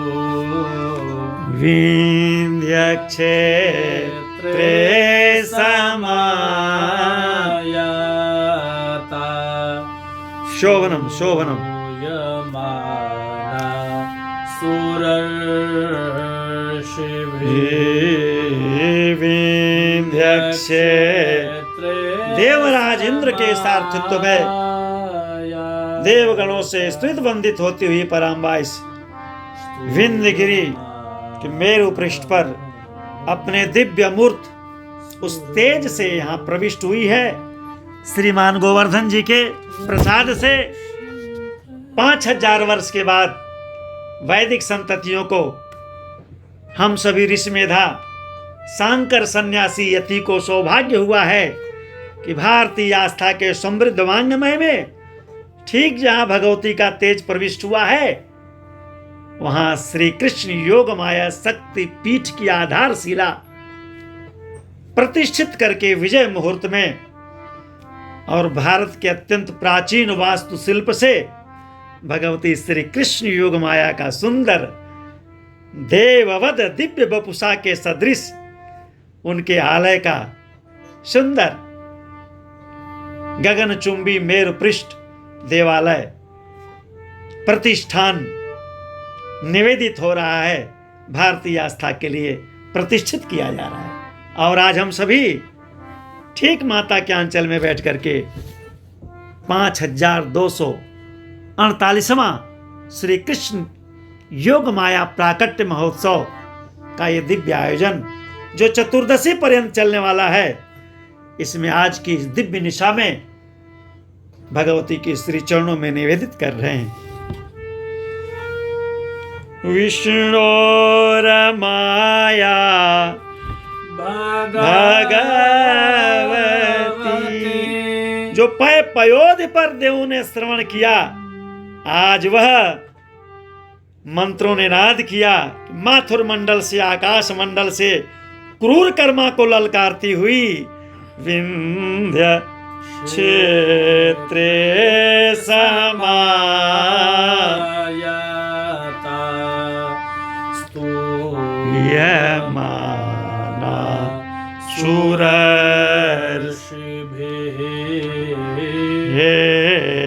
विंध्य क्षेत्रे समायाता। शोभनम शोभनम यमाना सुरर्षिभिः विंध्य क्षेत्रे देवराज इंद्र के सारथित्व में देवगणों से स्तुत वंदित होती हुई पराम्बा इस विंध्यगिरि के मेरु पृष्ठ पर अपने दिव्य मूर्त उस तेज से यहाँ प्रविष्ट हुई है। श्रीमान गोवर्धन जी के प्रसाद से 5000 वर्ष के बाद वैदिक संततियों को, हम सभी ऋषि मेधा सांकर सन्यासी यति को सौभाग्य हुआ है कि भारतीय आस्था के समृद्ध वांग्मय में ठीक जहां भगवती का तेज प्रविष्ट हुआ है, वहां श्री कृष्ण योग माया शक्ति पीठ की आधारशिला प्रतिष्ठित करके विजय मुहूर्त में और भारत के अत्यंत प्राचीन वास्तुशिल्प से भगवती श्री कृष्ण योग माया का सुंदर देववद दिव्य बपुषा के सदृश उनके आलय का सुंदर गगनचुंबी मेरु पृष्ठ देवालय प्रतिष्ठान निवेदित हो रहा है, भारतीय आस्था के लिए प्रतिष्ठित किया जा रहा है। और आज हम सभी ठीक माता के आंचल में बैठ करके 5248वां श्री कृष्ण योग माया प्राकट्य महोत्सव का ये दिव्य आयोजन जो चतुर्दशी पर्यंत चलने वाला है, इसमें आज की इस दिव्य निशा में भगवती के श्री चरणों में निवेदित कर रहे हैं। विष्णोरमाया भगवती, जो पय पयोधि पर देवों ने श्रवण किया, आज वह मंत्रों ने नाद किया। माथुर मंडल से आकाश मंडल से क्रूर कर्मा को ललकारती हुई विंध्य क्षेत्रे समायाता स्तूयमाना सुरर्षिभिः हे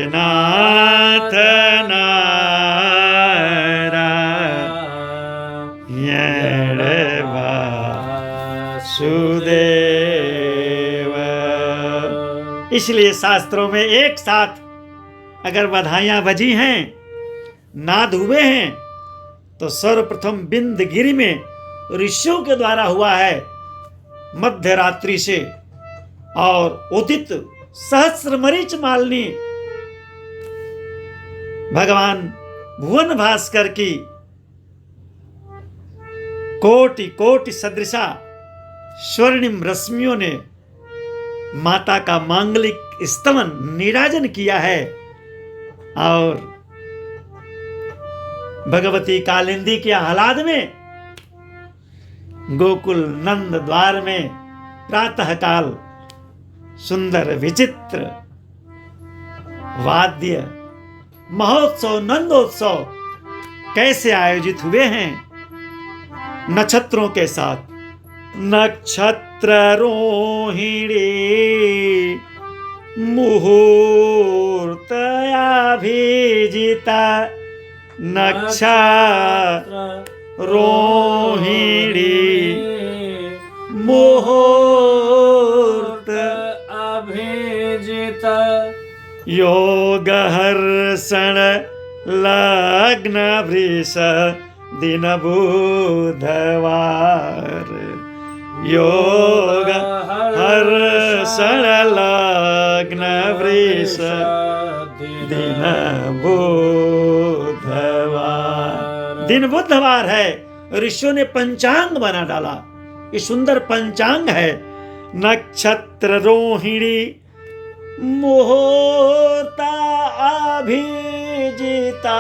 नाथ सुदेव। इसलिए शास्त्रों में एक साथ अगर बधाइयां बजी हैं, नाद हुए हैं, तो सर्वप्रथम विंध्यगिरि में ऋषियों के द्वारा हुआ है मध्य रात्रि से, और उदित सहस्र मरीच मालिनी भगवान भुवन भास्कर की कोटि कोटि सदृशा स्वर्णिम रश्मियों ने माता का मांगलिक स्तवन नीराजन किया है। और भगवती कालिंदी के आह्लाद में गोकुल नंद द्वार में प्रातःकाल सुंदर विचित्र वाद्य महोत्सव नंदोत्सव कैसे आयोजित हुए हैं, नक्षत्रों के साथ। नक्षत्र रोहिणी मुहूर्त अभिजिता, नक्षत्र रोहिणी मुहूर्त अभिजिता, योग हर्षण लग्न वृष दिन बुधवार, योग हर्षण लग्न वृष दिन बुधवार। दिन बुधवार है, ऋषियों ने पंचांग बना डाला। ये सुंदर पंचांग है। नक्षत्र रोहिणी मुहूर्ता अभिजिता,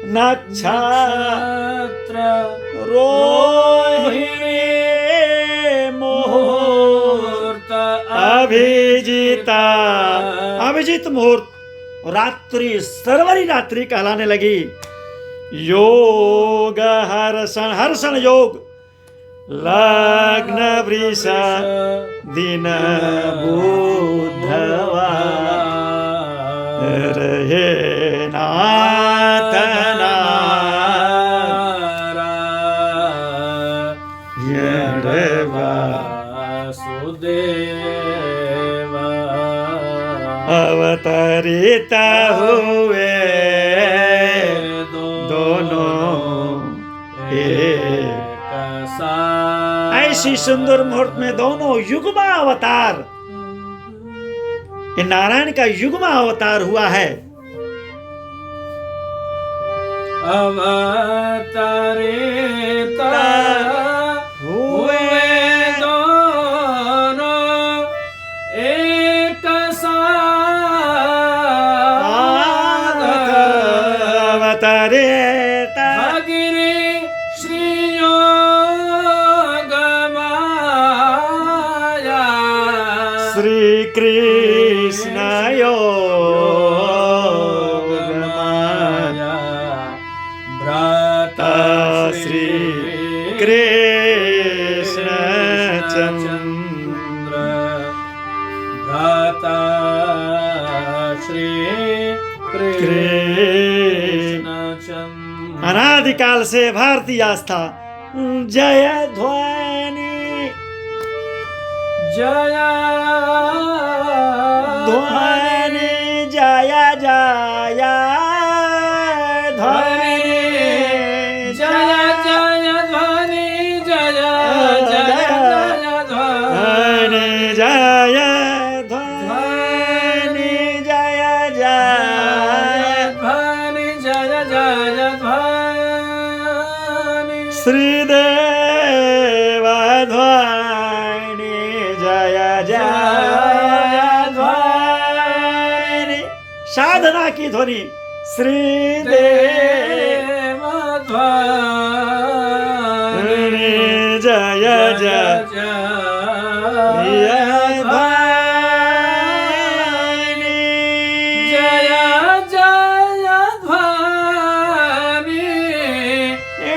नक्षत्र रोहिणी मुहूर्त अभिजिता। अभिजित मुहूर्त, रात्रि सर्वरी रात्रि कहलाने लगी। योग हर्षण, हर्षण योग, लग्न वृष दिन बुधवार, हे नाथ वासुदेव। अवतरित हुए दोनों एक साथ। ऐसी सुंदर मुहूर्त में दोनों युग्मा अवतार, ये नारायण का युग्मा अवतार हुआ है। अवतरित हुए दोनों एक साथ। अवतरित भगिनी श्री योग माया, श्री कृष्ण योग माया, भ्राता श्री कृष्ण चंद्र, भ्राता श्री कृष्ण चंद्र। अनादिकाल से भारतीय आस्था जय ध्वनि, जय ध्वनि जय जय ध्वनि, जय जय ध्वनि, जय जय जय ध्वनि, ध्वनि जय ध्वनि जय जय ध्वनि, जय जय ध्वनि। श्रीदेव ध्वनि जय जय ध्वनि, साधना की ध्वनि श्रीदेव ध्वनि, जय जय ध्वनि, जय जय ध्वनि,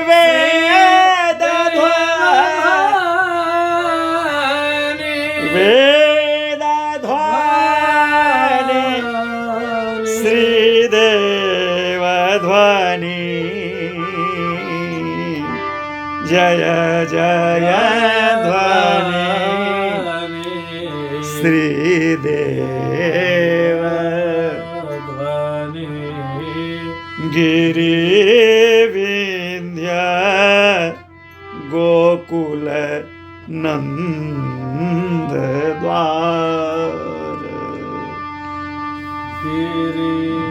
वेद ध्वनि, वेद ध्वनि, श्रीदेव ध्वनि, जय जय ध्वनि, श्रीदेव ध्वनि। गिरि विंध्य गोकुल नंद द्वार,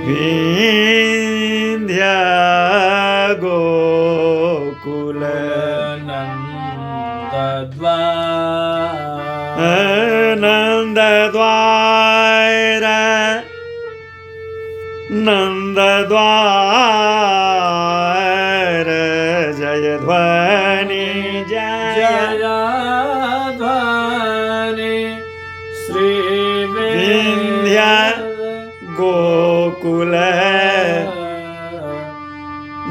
विंध्य गोकुल नंद द्वार, नंद द्वार, नंद द्वार, जय ध्वनि जय जय ध्वनि, श्री विंध्य गोकुल।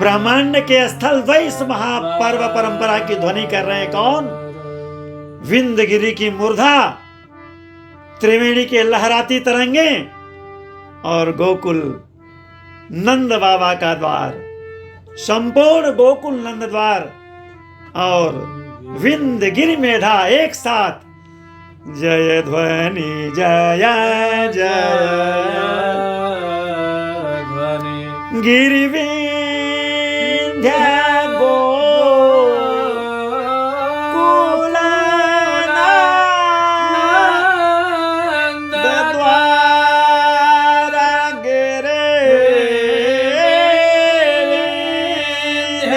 ब्रह्मांड के स्थल द्वैस महापर्व परंपरा की ध्वनि कर रहे हैं कौन? विंध्यगिरि की मूर्धा, त्रिवेणी के लहराती तरंगे और गोकुल नंद बाबा का द्वार, संपूर्ण गोकुल नंद द्वार और विंध्यगिरि मेधा एक साथ। जय ध्वनि जय जय ध्वनि, गिरि विंध्य गोकुल नंद द्वार, गिरि विंध्य,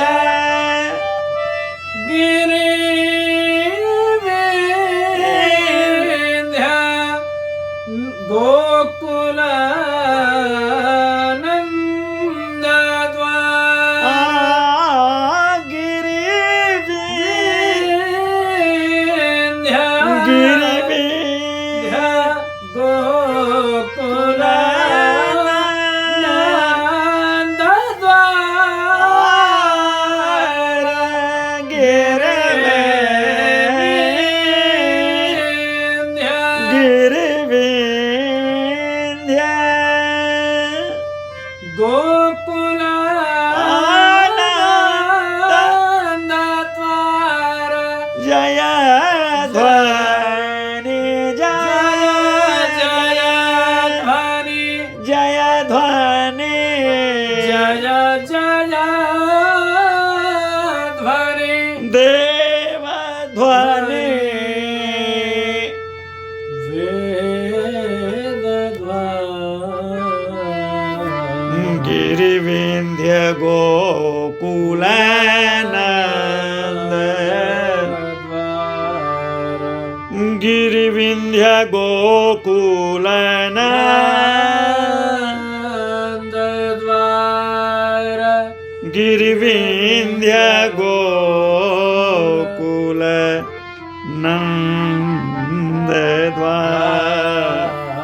गिरि विंध्य गोकुल नंद द्वार, गिरि विंध्य गिरि विंध्य गोकुल नंद द्वार, गिरि विंध्य गिरि विंध्य गोकुल नंद द्वार, जय ध्वनि जय जय गोकुल नंद गिरि विंध्य गोकुल नंद गिरि विंध्य गोकुल नंद द्वार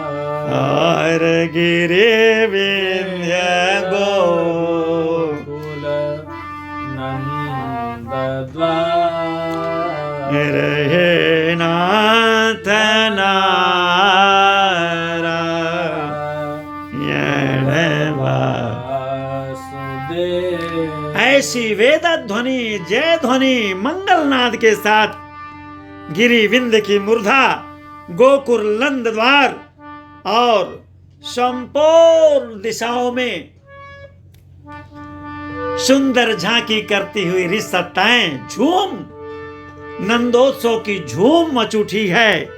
गिरि विंध्य गोकुल नंद द्वार हे नाथ नारायण वासुदेव। ऐसी वेद ध्वनि जय ध्वनि मंगलनाद के साथ गिरि विंध्य की मूर्धा गोकुल नंद द्वार और संपूर्ण दिशाओं में सुंदर झांकी करती हुई रिसत्ताएं झूम नंदोत्सव की झूम मच उठी है।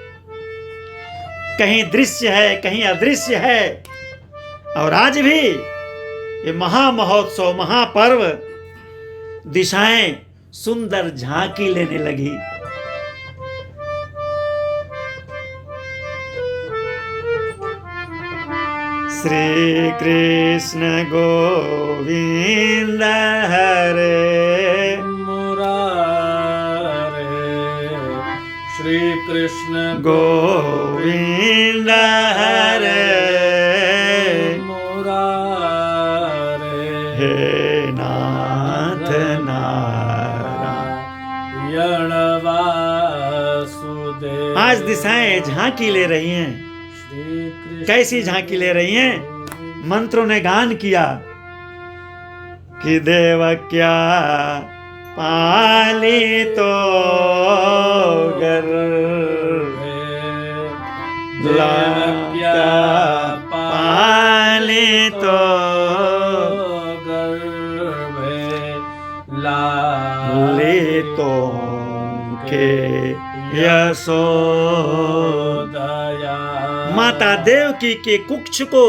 कहीं दृश्य है कहीं अदृश्य है। और आज भी ये महामहोत्सव महापर्व दिशाएं सुंदर झांकी लेने लगी। श्री कृष्ण गोविंद हरे मुरारे श्री कृष्ण गोविंद हरे मुरारे हे नाथ नारायण वासुदेव। आज दिशाएं झांकी ले रही हैं। कैसी झांकी ले रही हैं? मंत्रों ने गान किया कि देवक्या पाली तो गर्भे देवक्या पाली तो गर्भे लाली तो के यशोदया। माता देवकी के कुक्ष को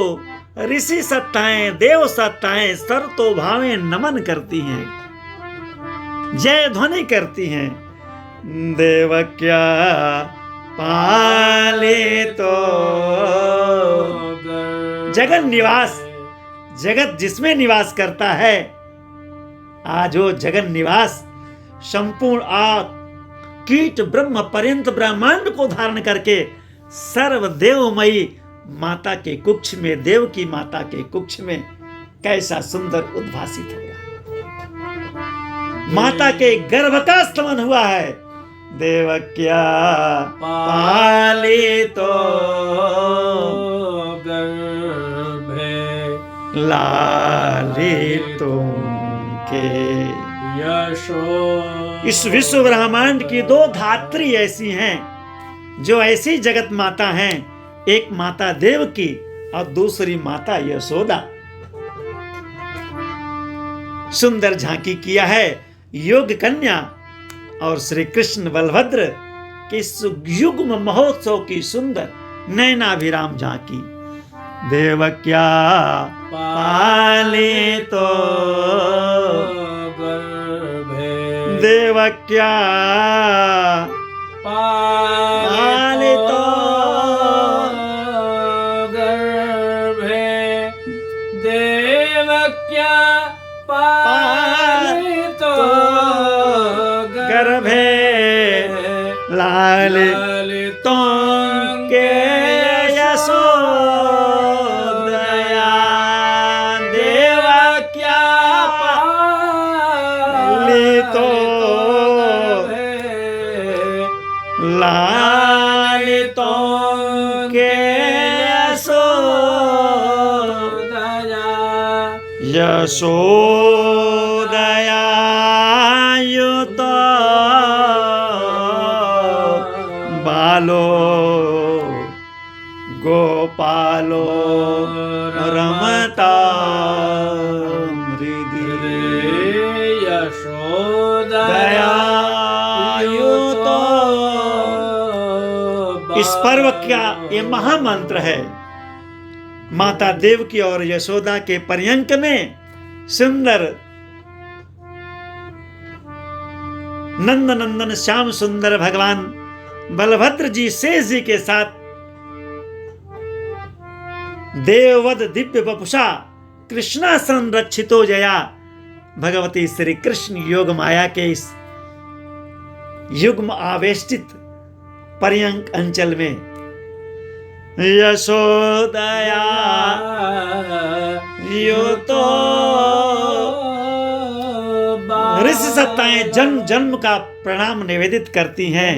ऋषि सत्ताएं देव सत्ताएं सर तो भावे नमन करती हैं, जय ध्वनि करती हैं। देवक्या पाले तो जगन निवास, जगत जिसमें निवास करता है, आज वो जगन निवास संपूर्ण कीट ब्रह्म पर्यंत ब्रह्मांड को धारण करके सर्वदेवमयी माता के कुक्ष में, देव की माता के कुक्ष में कैसा सुंदर उद्भासित हो रहा है। माता के गर्भ का स्तमन हुआ है। देवक्या पाली तो गर्भे लाली तुमके यशो। इस विश्व ब्रह्मांड की दो धात्री ऐसी हैं जो ऐसी जगत माता हैं, एक माता देवकी और दूसरी माता यशोदा। सुंदर झांकी किया है योग कन्या और श्री कृष्ण बलभद्र के युग्म महोत्सव की सुंदर नयनाभिराम झांकी। देवक्या पाले तो गर्भे देवक्या पाले तो गर्भे देवक्या पाले तो गर्भे लालितो के यशोदया। देवक्या पालितो लालितो के यशोदया। यशोदया युतो बालो गोपालो रमता हृदय यशोदया युतो। इस पर्व का ये महामंत्र है। माता देवकी और यशोदा के पर्यंक में सुंदर नंद नंदन श्याम सुंदर भगवान बलभद्र जी शेष जी के साथ देववद दिव्य वपुषा कृष्णा संरक्षितो जया भगवती श्री कृष्ण योग माया के इस युग्म आवेष्टित पर्यंक अंचल में यशोदया युतो ऋषि सत्ताएं जन्म जन्म का प्रणाम निवेदित करती हैं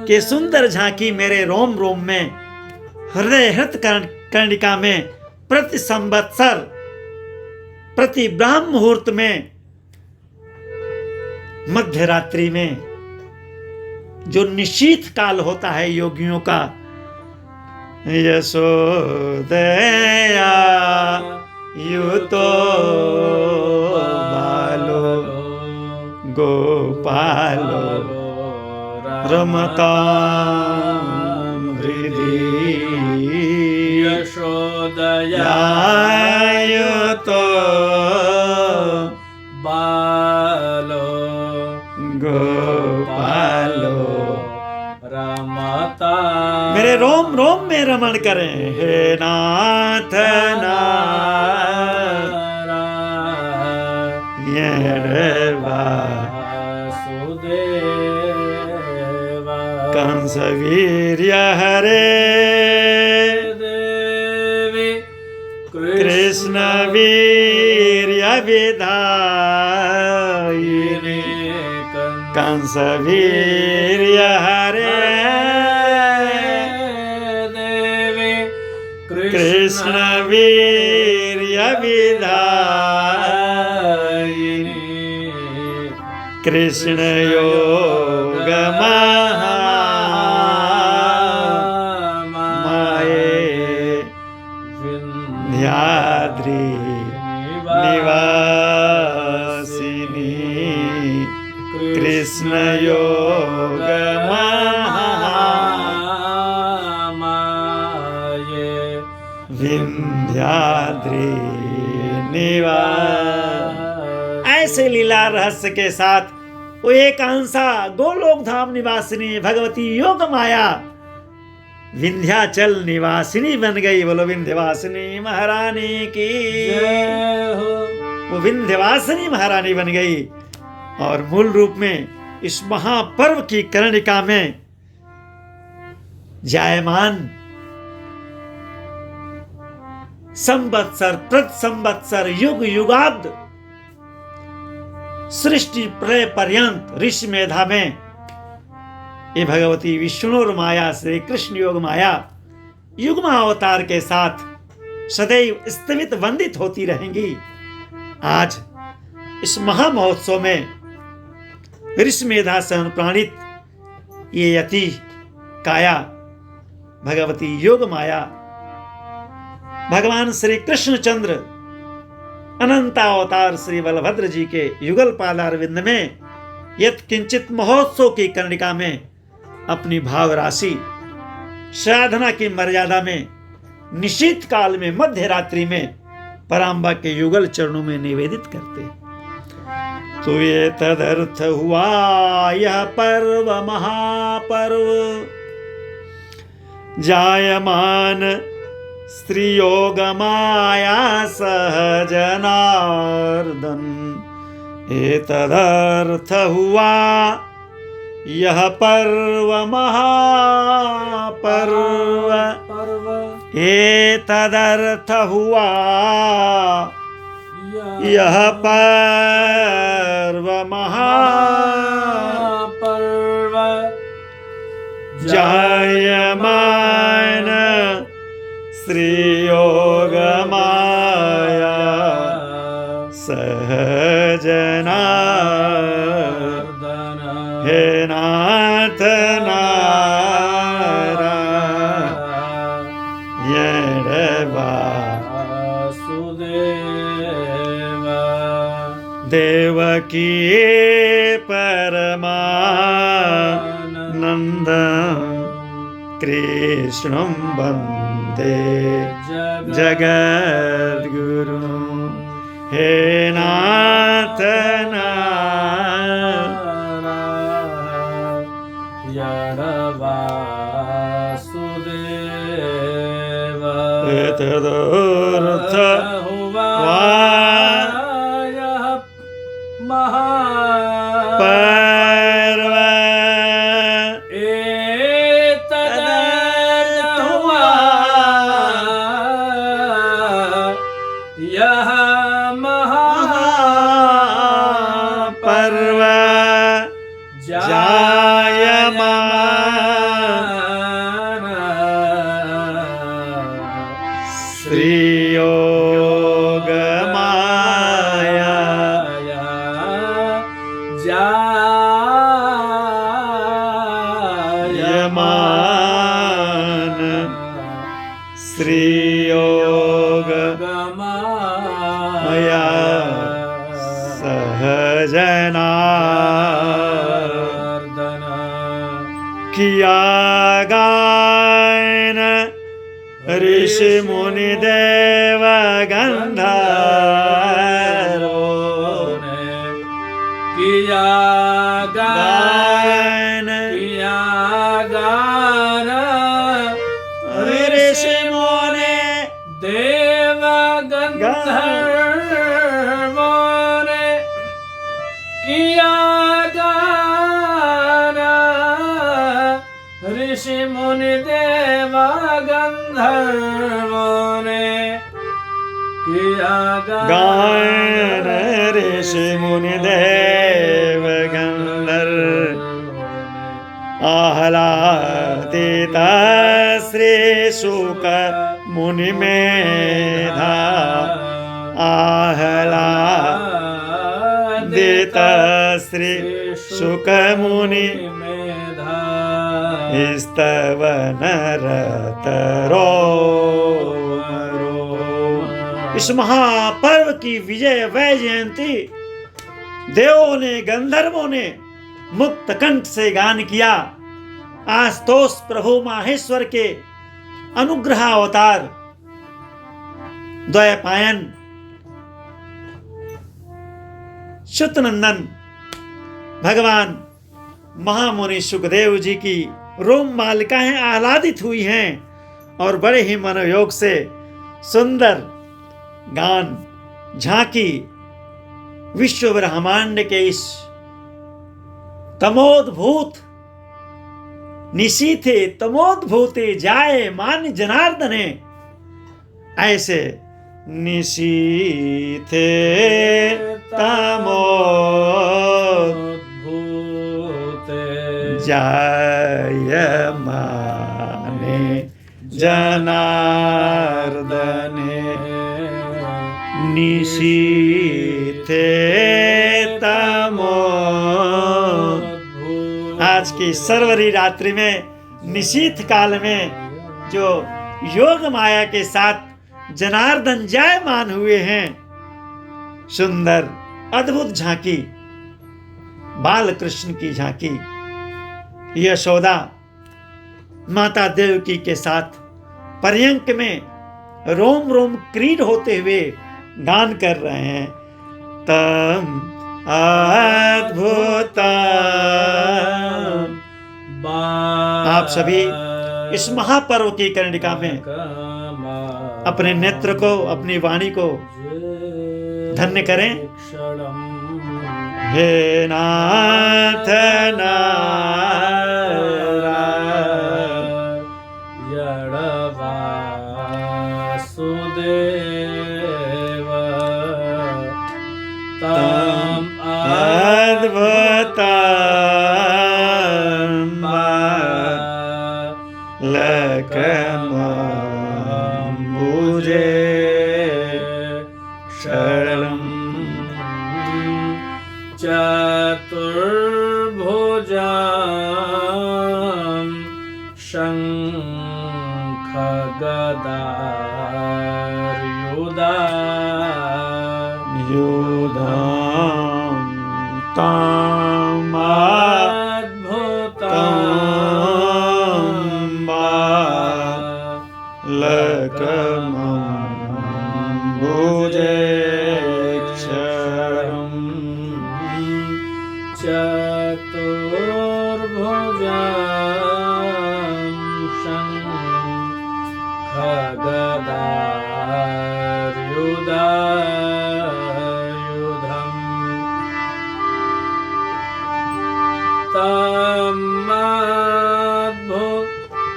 कि सुंदर झांकी मेरे रोम रोम में हृदय हृत कर्णिका में प्रति संवत्सर प्रति ब्राह्म मुहूर्त में मध्य रात्रि में जो निशीथ काल होता है योगियों का, यशोदया युतो बालो गोपालो रमतां हृदि यशोदया युतो बालो गोपालो रमता मेरे रोम रोम में रमण करें हे नाथ वासुदेवा कंस वीर्य हरे देवी कृष्ण वीर्य विधायिनी कंस वीर्य हरे देवी कृष्ण वीर्य विधायिनी कृष्ण योग माये विंध्याद्रि निवासिनी कृष्ण योग माये विंध्याद्रि निवास। ऐसे लीला रहस्य के साथ वो एकांशा गोलोक धाम निवासिनी भगवती योग माया विंध्याचल निवासिनी बन गई। बोलो विंध्यवासिनी महारानी की जय हो। वो विंध्यवासिनी महारानी बन गई और मूल रूप में इस महापर्व की कर्णिका में जायमान संवत्सर प्रति संवत्सर युग युगाब्द सृष्टि प्रलय पर्यंत ऋषि मेधा में ये भगवती विष्णु माया श्री कृष्ण योग माया युग्मा अवतार के साथ सदैव स्तवित वंदित होती रहेंगी। आज इस महामहोत्सव में ऋषि मेधा से अनुप्राणित ये यति काया भगवती योग माया भगवान श्री कृष्णचंद्र अनंतावतार श्री बलभद्र जी के युगल पादारविंद में यत किंचित महोत्सव की कर्णिका में अपनी भाव राशि साधना की मर्यादा में निशीत काल में मध्य रात्रि में पराम्बा के युगल चरणों में निवेदित करते। तो ये तदर्थ हुआ यह पर्व महापर्व जायमान स्त्री योग माया सहजनार्दन। एतदर्थ हुआ यह पर्व महापर्व। एतदर्थ हुआ यह पर्व महापर्व जायमान श्री योग माया सहजना। हे नाथ नारायण वासुदेवा देवकी परमानंद कृष्णं वन्दे जगद्गुरु। हे नाथ नारायण वासुदेव एतदर्थ वाय पर्व यह महापर्व जायमान श्रीयोगमाया जायमान श्रीयोगमाया सहजनार्दन किया गायन ऋषि मुनि देव गंधर्वों ने किया गायन किया गान ऋषि मुनि देव गंधर्वों ने किया गान ऋषि मुनि देव गंधर्वों ने किया गायन ऋषि मुनि देव गंधर्व आह्लादित श्री शुक मुनि मेधा आह्लादित श्री शुक मुनि स्तवन रतरो। इस महापर्व की विजय वैजयंती देवों ने गंधर्वों ने मुक्त कंठ से गान किया। आस्तोष प्रभु माहेश्वर के अनुग्रह अवतार द्वैपायन शुतनंदन भगवान महामुनि सुखदेव जी की रोम मालिकाएं आह्लादित हुई हैं और बड़े ही मनोयोग से सुंदर गान झांकी विश्व ब्रह्मांड के इस तमोद्भूत निशीथे तमोद्भूते जाए मान जनार्दने ऐसे निशीथे तमोद्भूते जायमाने जनार्दने निशीथे तमो। आज की सर्वरी रात्रि में निशीथ काल में जो योग माया के साथ जनार्दन जायमान हुए हैं, सुंदर अद्भुत झांकी बाल कृष्ण की झांकी यशोदा माता देवकी के साथ पर्यंक में रोम रोम क्रीड होते हुए गान कर रहे हैं। तम अद्भुत। आप सभी इस महापर्व की कर्णिका में अपने नेत्र को अपनी वाणी को धन्य करें। हे नाथ नारायण वासुदेव तम अद्भुत लकमंबुजे शरणं चतुर्भुजां शङ्खगदायुधा युधां तामद्भुतं लकमंबुजे गदायुधायुधम्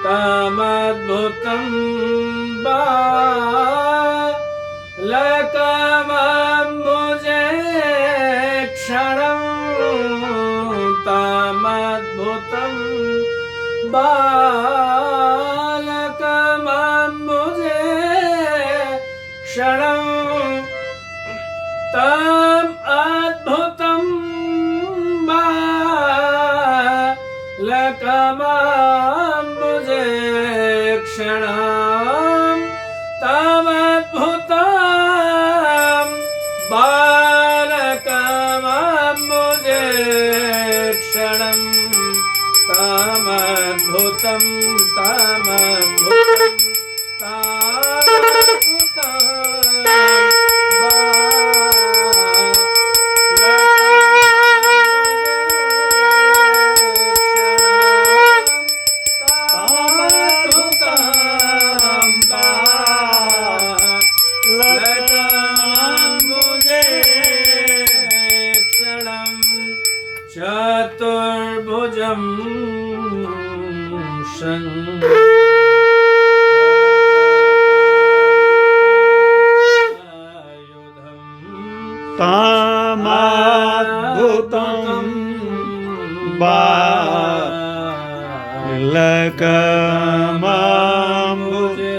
तमद्भुतं बालकमम्बुजे क्षणं तमद्भुतं बालकमम्बुजे क्षणं तम अद्भुतं बालकमम्बुजे क्षणं तमद्भुतं बालकमम्बुजे क्षणं तमद्भुतं चतुर्भुजं तामद्भुतं बालकमम्बुजे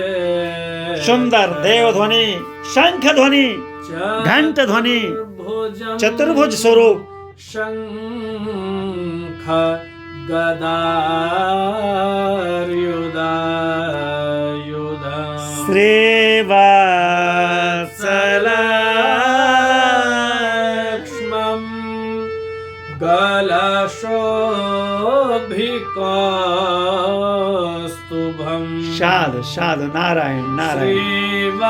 सुंदर देव ध्वनि, शंख ध्वनि, घंट ध्वनि, चतुर्भुज स्वरूप शंख गदायुधायुधम् श्रीवत्सलक्ष्मं गलशोभिकौस्तुभम् साधु साधु नारायण नारायण श्रीवत्सलक्ष्मं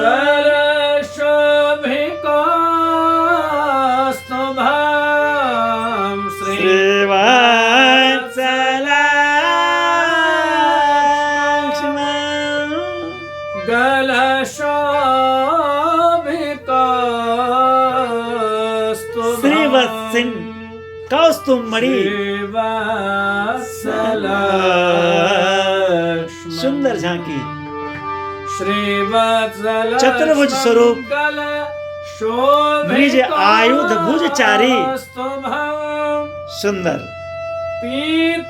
गलशोभिकौस्तुभम् श्रीवत्सलक्ष्मं गलशोभिकौस्तुभम् श्रीवत्सिं कौस्तुभमणि सुंदर झांकी चतुर्भुज स्वरूप निज आयुध भुजचारी सुंदर पीताम्बरं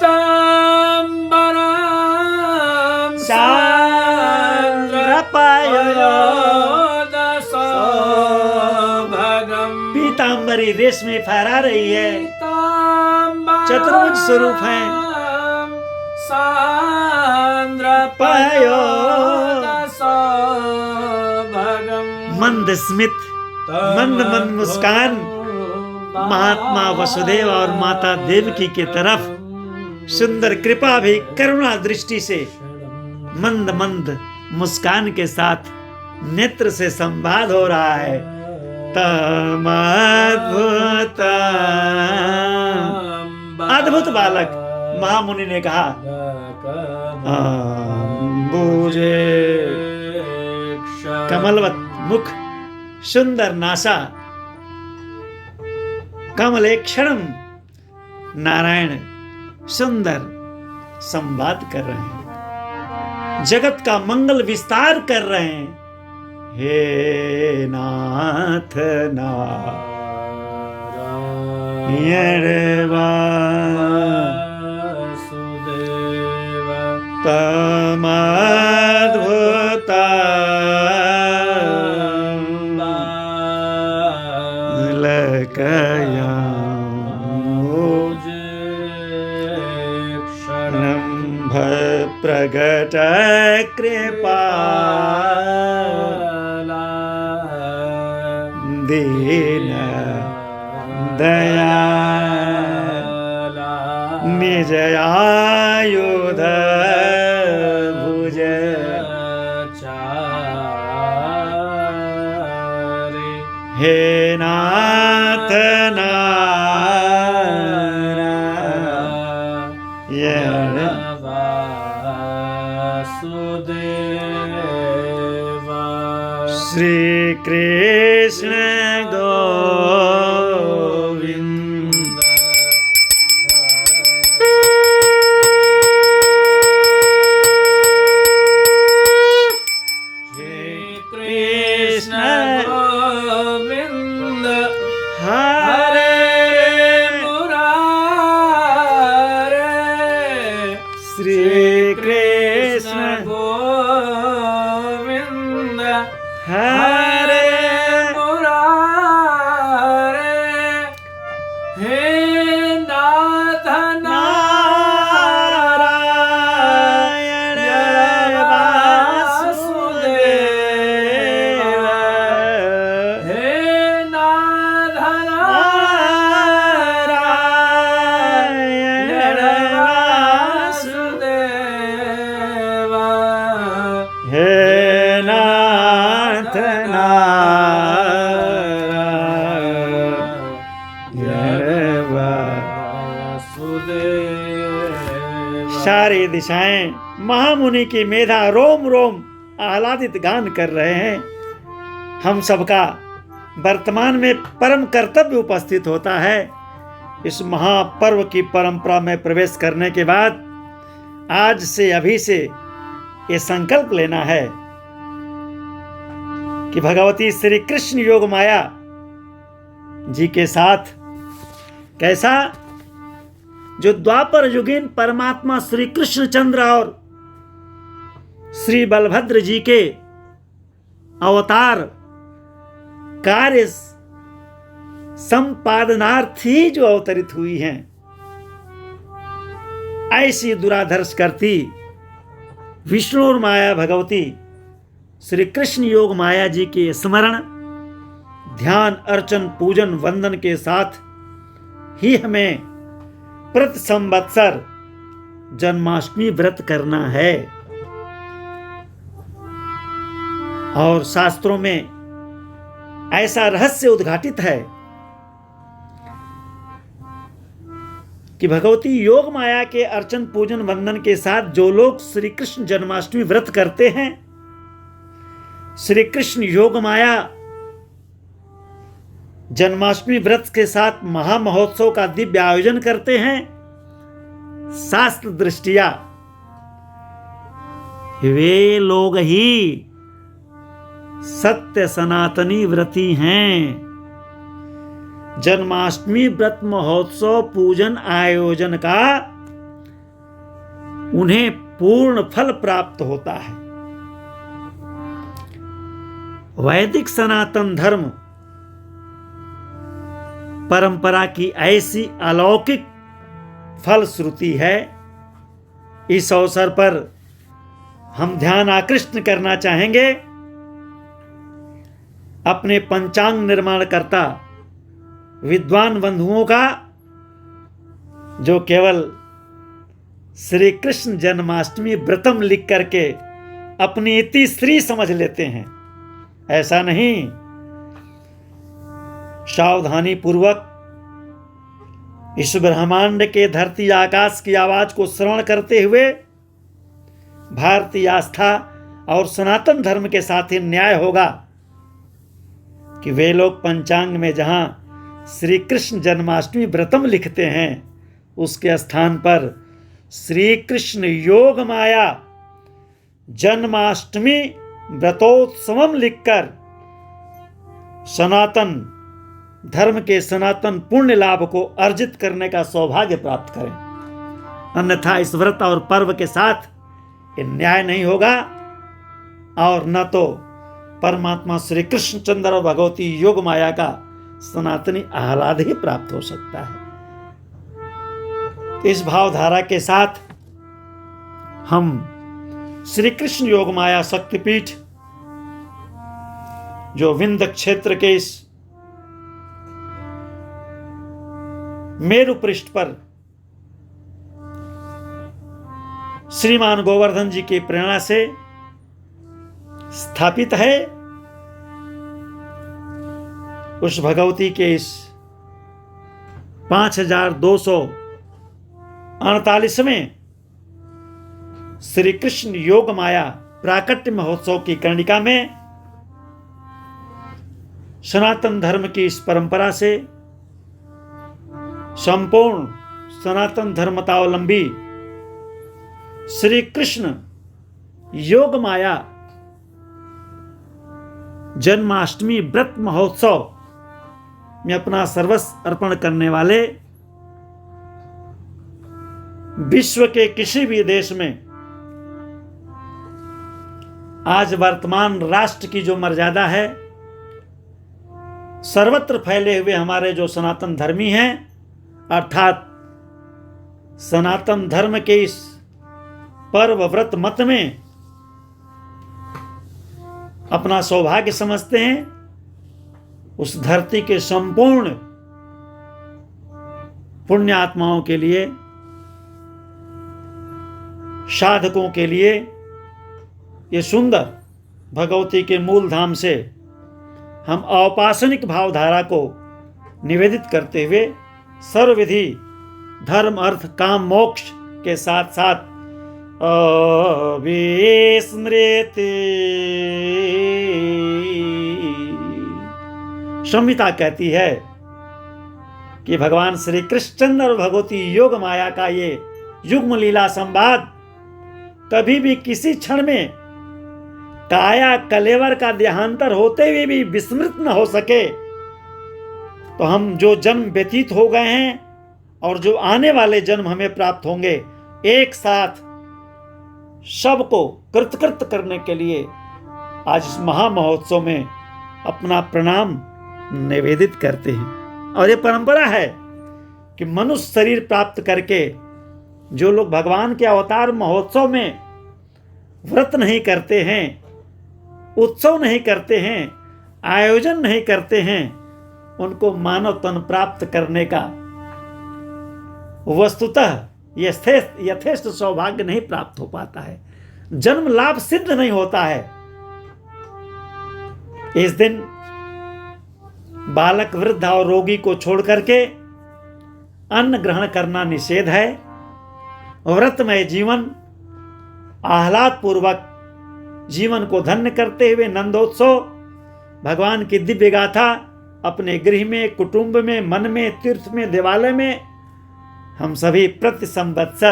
सान्द्रपयोदशोभगम् पीताम्बरी रेशमी फहरा रही है, चतुर्भुज स्वरूप है मंद स्मित, मंद मंद मुस्कान महात्मा वसुदेव और माता देवकी के तरफ सुंदर कृपा भी करुणा दृष्टि से मंद मंद मुस्कान के साथ नेत्र से संवाद हो रहा है। तमद्भुत अद्भुत बालक महामुनि ने कहा, अम्बुजे कमलवत मुख, सुंदर नासा, कमले क्षणम नारायण सुंदर संवाद कर रहे हैं, जगत का मंगल विस्तार कर रहे हैं। हे नाथ नारायण वासुदेव तमद्भुत बालकया रंभ प्रगट कृपा दीन दया निज आयुध भुज हे नाथ नारायण वासुदेवा श्री कृष्ण गोविंद कृष्ण गोविंद हरे मुरारे श्री कृष्ण गोविंद हरे मुरारे हे नाथ नारायण वासुदेव हे नाथ नारायण वासुदेवा हे नाथ नारायण वासुदेवा सारी दिशाएं महामुनि की मेधा रोम रोम आह्लादित गान कर रहे हैं। हम सबका वर्तमान में परम कर्तव्य उपस्थित होता है। इस महापर्व की परंपरा में प्रवेश करने के बाद आज से अभी से ये संकल्प लेना है कि भगवती श्री कृष्ण योग माया जी के साथ कैसा जो द्वापर युगीन परमात्मा श्री कृष्णचंद्र और श्री बलभद्र जी के अवतार कार्य संपादनार्थी जो अवतरित हुई हैं, ऐसी दुराधर्ष करती विष्णु और माया भगवती श्री कृष्ण योग माया जी के स्मरण ध्यान अर्चन पूजन वंदन के साथ ही हमें प्रति संवत्सर जन्माष्टमी व्रत करना है। और शास्त्रों में ऐसा रहस्य उद्घाटित है कि भगवती योग माया के अर्चन पूजन वंदन के साथ जो लोग श्री कृष्ण जन्माष्टमी व्रत करते हैं, श्री कृष्ण योग माया जन्माष्टमी व्रत के साथ महामहोत्सव का दिव्य आयोजन करते हैं, शास्त्र दृष्टिया वे लोग ही सत्य सनातनी व्रती हैं। जन्माष्टमी व्रत महोत्सव पूजन आयोजन का उन्हें पूर्ण फल प्राप्त होता है। वैदिक सनातन धर्म परंपरा की ऐसी अलौकिक फलश्रुति है। इस अवसर पर हम ध्यान आकृष्ट करना चाहेंगे अपने पंचांग निर्माणकर्ता विद्वान बंधुओं का, जो केवल श्री कृष्ण जन्माष्टमी व्रतम लिख करके अपनी तीसरी समझ लेते हैं। ऐसा नहीं, सावधानी पूर्वक इस ब्रह्मांड के धरती आकाश की आवाज को श्रवण करते हुए भारतीय आस्था और सनातन धर्म के साथ ही न्याय होगा कि वे लोग पंचांग में जहां श्री कृष्ण जन्माष्टमी व्रतम लिखते हैं, उसके स्थान पर श्री कृष्ण योग माया जन्माष्टमी व्रतोत्सवम लिखकर सनातन धर्म के सनातन पुण्य लाभ को अर्जित करने का सौभाग्य प्राप्त करें। अन्यथा इस व्रत और पर्व के साथ ये न्याय नहीं होगा और न तो परमात्मा श्री कृष्णचंद्र और भगवती योग माया का सनातनी आह्लाद ही प्राप्त हो सकता है। इस भावधारा के साथ हम श्री कृष्ण योग माया शक्तिपीठ जो विंध्य क्षेत्र के इस मेरु पृष्ठ पर श्रीमान गोवर्धन जी की प्रेरणा से स्थापित है, उस भगवती के इस 5248वें श्री कृष्ण योग माया प्राकट्य महोत्सव की कर्णिका में सनातन धर्म की इस परंपरा से संपूर्ण सनातन धर्मतावलंबी श्री कृष्ण योग माया जन्माष्टमी व्रत महोत्सव में अपना सर्वस्व अर्पण करने वाले विश्व के किसी भी देश में आज वर्तमान राष्ट्र की जो मर्यादा है, सर्वत्र फैले हुए हमारे जो सनातन धर्मी हैं, अर्थात सनातन धर्म के इस पर्व व्रत मत में अपना सौभाग्य समझते हैं, उस धरती के संपूर्ण पुण्य आत्माओं के लिए, साधकों के लिए ये सुंदर भगवती के मूल धाम से हम औपासनिक भावधारा को निवेदित करते हुए सर्वविधि धर्म अर्थ काम मोक्ष के साथ साथ अविस्मृति संहिता कहती है कि भगवान श्री कृष्णचंद्र और भगवती योग माया का ये युग्म लीला संवाद कभी भी किसी क्षण में काया कलेवर का देहांतर होते हुए भी विस्मृत न हो सके। तो हम जो जन्म व्यतीत हो गए हैं और जो आने वाले जन्म हमें प्राप्त होंगे, एक साथ सबको कृतकृत करने के लिए आज इस महामहोत्सव में अपना प्रणाम निवेदित करते हैं। और ये परंपरा है कि मनुष्य शरीर प्राप्त करके जो लोग भगवान के अवतार महोत्सव में व्रत नहीं करते हैं, उत्सव नहीं करते हैं, आयोजन नहीं करते हैं, उनको मानव तन प्राप्त करने का वस्तुतः यथेष्ट सौभाग्य नहीं प्राप्त हो पाता है, जन्म लाभ सिद्ध नहीं होता है। इस दिन बालक वृद्ध और रोगी को छोड़ करके अन्न ग्रहण करना निषेध है। व्रतमय जीवन आह्लाद पूर्वक जीवन को धन्य करते हुए नंदोत्सव भगवान की दिव्य गाथा अपने गृह में, कुटुंब में, मन में, तीर्थ में, देवालय में हम सभी प्रति संवत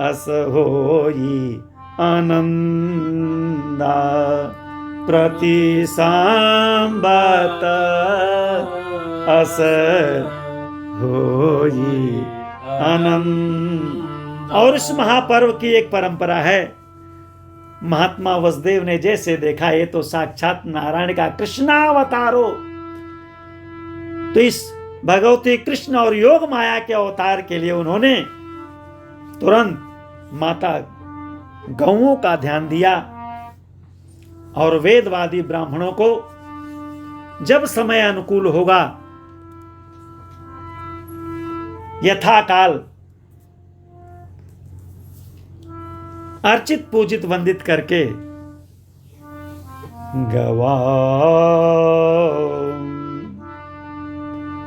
अस होई आनंदा, प्रति संवत अस होई आनंद। और इस महापर्व की एक परंपरा है। महात्मा वसुदेव ने जैसे देखा ये तो साक्षात नारायण का कृष्णावतारो, तो इस भगवती कृष्ण और योग माया के अवतार के लिए उन्होंने तुरंत माता गौओं का ध्यान दिया और वेदवादी ब्राह्मणों को जब समय अनुकूल होगा यथाकाल अर्चित पूजित वंदित करके गवा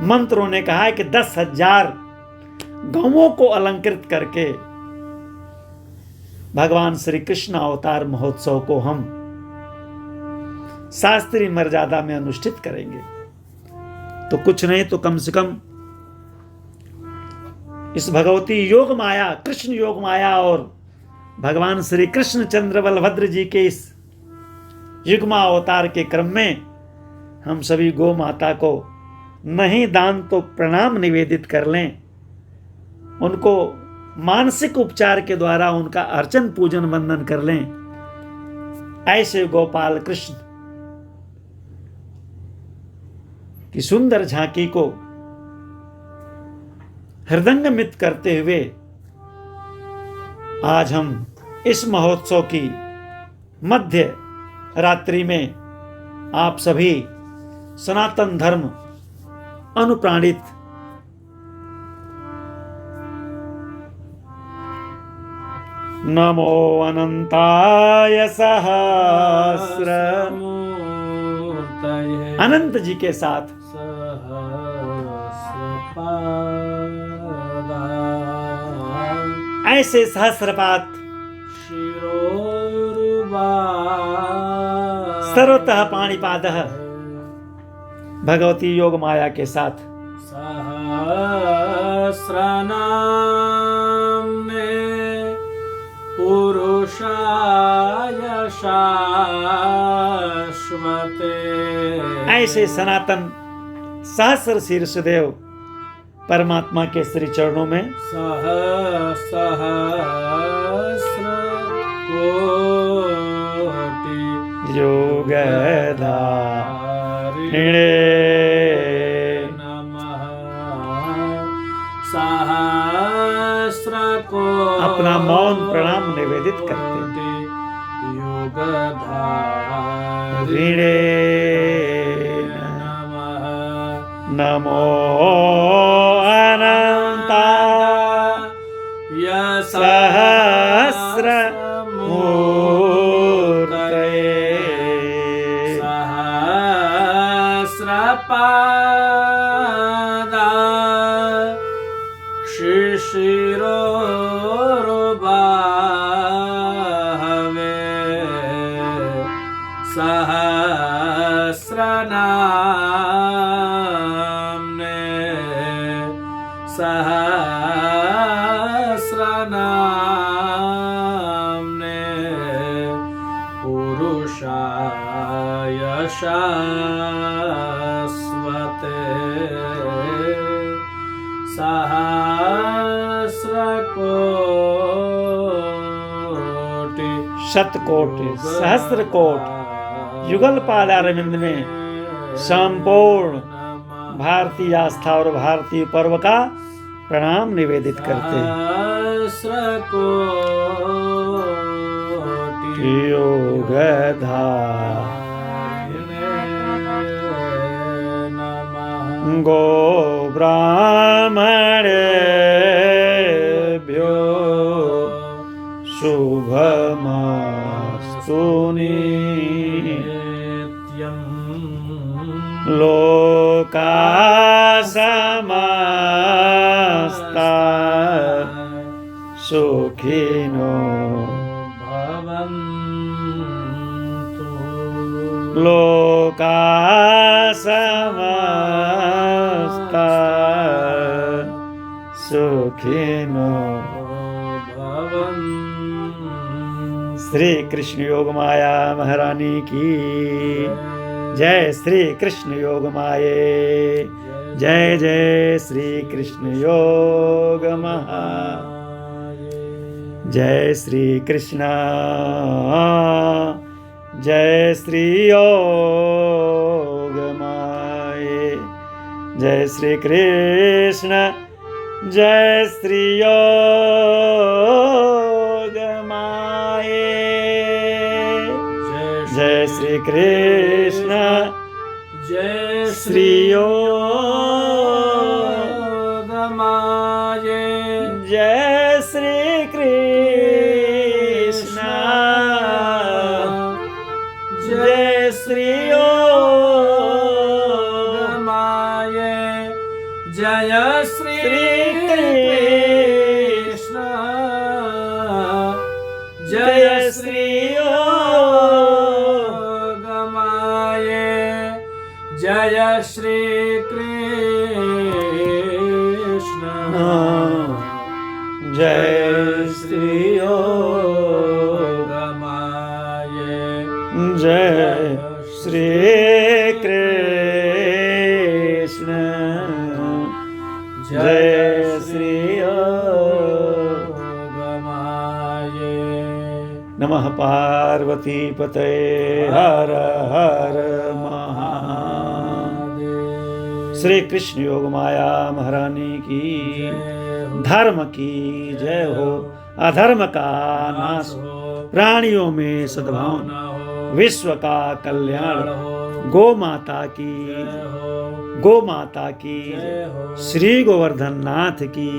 मंत्रों ने कहा है कि 10,000 गौओं को अलंकृत करके भगवान श्री कृष्ण अवतार महोत्सव को हम शास्त्रीय मर्यादा में अनुष्ठित करेंगे। तो कुछ नहीं तो कम से कम इस भगवती योग माया, कृष्ण योग माया और भगवान श्री कृष्ण चंद्र बलभद्र जी के इस युग्मा अवतार के क्रम में हम सभी गौ माता को नहीं दान तो प्रणाम निवेदित कर लें, उनको मानसिक उपचार के द्वारा उनका अर्चन पूजन वंदन कर लें। ऐसे गोपाल कृष्ण की सुंदर झांकी को हृदंगमित करते हुए आज हम इस महोत्सव की मध्य रात्रि में आप सभी सनातन धर्म अनुप्राणित नमो अनंताय सहस्र अनंत जी के साथ ऐसे सहस्रपात सर्वतः पाणिपादः भगवती योग माया के साथ सहस्रनाम्ने पुरुषाय शाश्वते ऐसे सनातन सहस्र शीर्षदेव परमात्मा के श्री चरणों में सहस्र कोटि योगधारिणे नमः सहस्र कोटि अपना मौन प्रणाम निवेदित करते योगधारिणे नमो अनंताय सहस्रमूर्तये सहस्रपादा शिशिरोरुबाहवे सहस्रनाम्ने सहस्रनाम्ने पुरुषाय शाश्वते सहस्रकोटि शतकोटि सहस्रकोट युगल पादारविंद में संपूर्ण भारतीय आस्था और भारतीय पर्व का प्रणाम निवेदित करते हैं। योगधारिणे गो ब्राह्मणेभ्यो शुभमस्तु नित्यं लोका समस्ता सुखिनो भवन्तु लोका समस्ता सुखिनो श्री कृष्ण योग माया महारानी की जय। श्री कृष्ण योग माये जय जय श्री कृष्ण योग महा जय श्री कृष्ण जय श्री योग माये जय श्री कृष्ण जय श्री योग माये जय श्री कृष्ण जय श्री योग माये जय श्री कृष्ण जय श्री योग माये जय श्री कृष्ण जय श्री योग माये जय श्री कृष्ण जय श्री योग माये जय श्री कृष्ण जय श्री योग माये नमः पार्वती पतये हर हर महादेव। श्री कृष्ण योग माया महारानी की धर्म की जय हो। अधर्म का नाश हो, प्राणियों में सद्भावना हो, विश्व का कल्याण हो। गो माता की श्री गोवर्धन नाथ की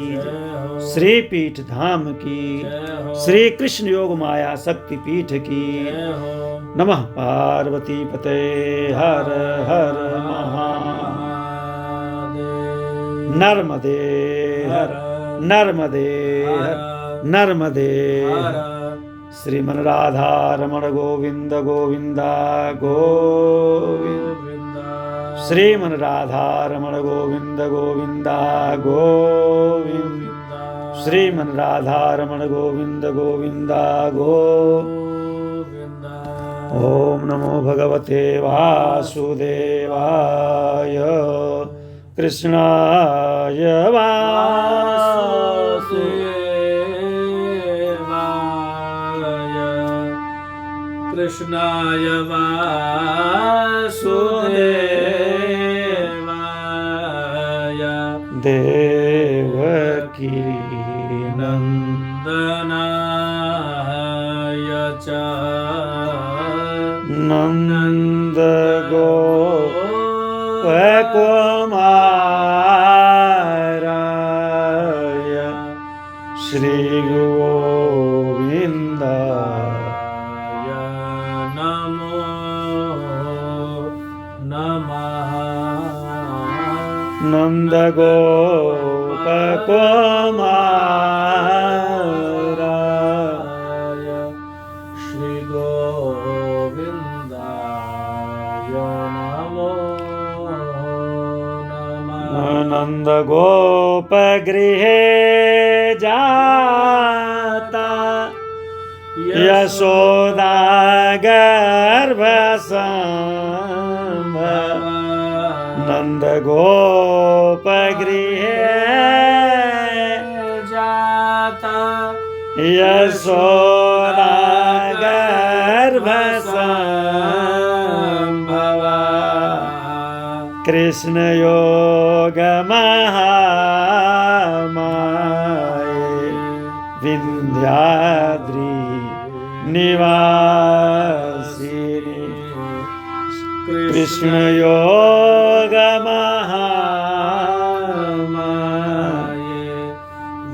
श्री पीठ धाम की श्री कृष्ण योग माया शक्ति पीठ की नमः पार्वती पते हर हर महादेव। नर्मदे हर नर्मदे हर नर्मदे हर श्रीमन राधा रमण गोविंद गोविंदा गोविंद श्रीमन राधा रमण गोविंद गोविंदा गोविंद श्रीमन राधा रमण गोविंद गोविंदा गोविंद ओम नमो भगवते वासुदेवाय कृष्णाय वासुदेवाय कृष्णाय वासुदेवाय देवकी नंदनाय च नंद गोपकुमाराय श्री गोविंदाय नमो नमः नंद गोपकुमाराय श्री गोविंदाय नमो नमः नंद गोप गृहे जाता यशोदा गर्भसंभव नंद गोप गृहे जाता यशोदा गर्भसंभव कृष्ण योग महामाये विंध्याद्रि निवासिनी कृष्ण योग महामाये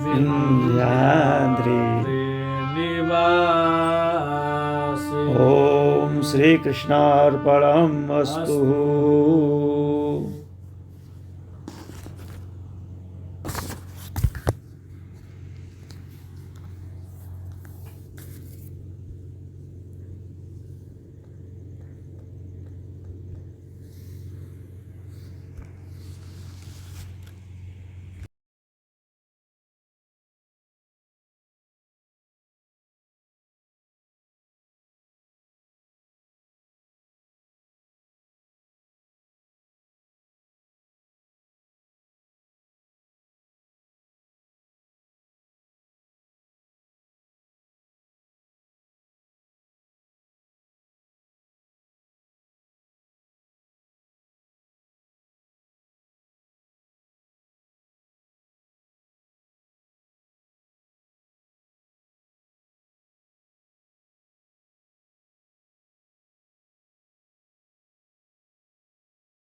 विंध्याद्रि निवासिनी ओम श्री कृष्णार्पणमस्तु।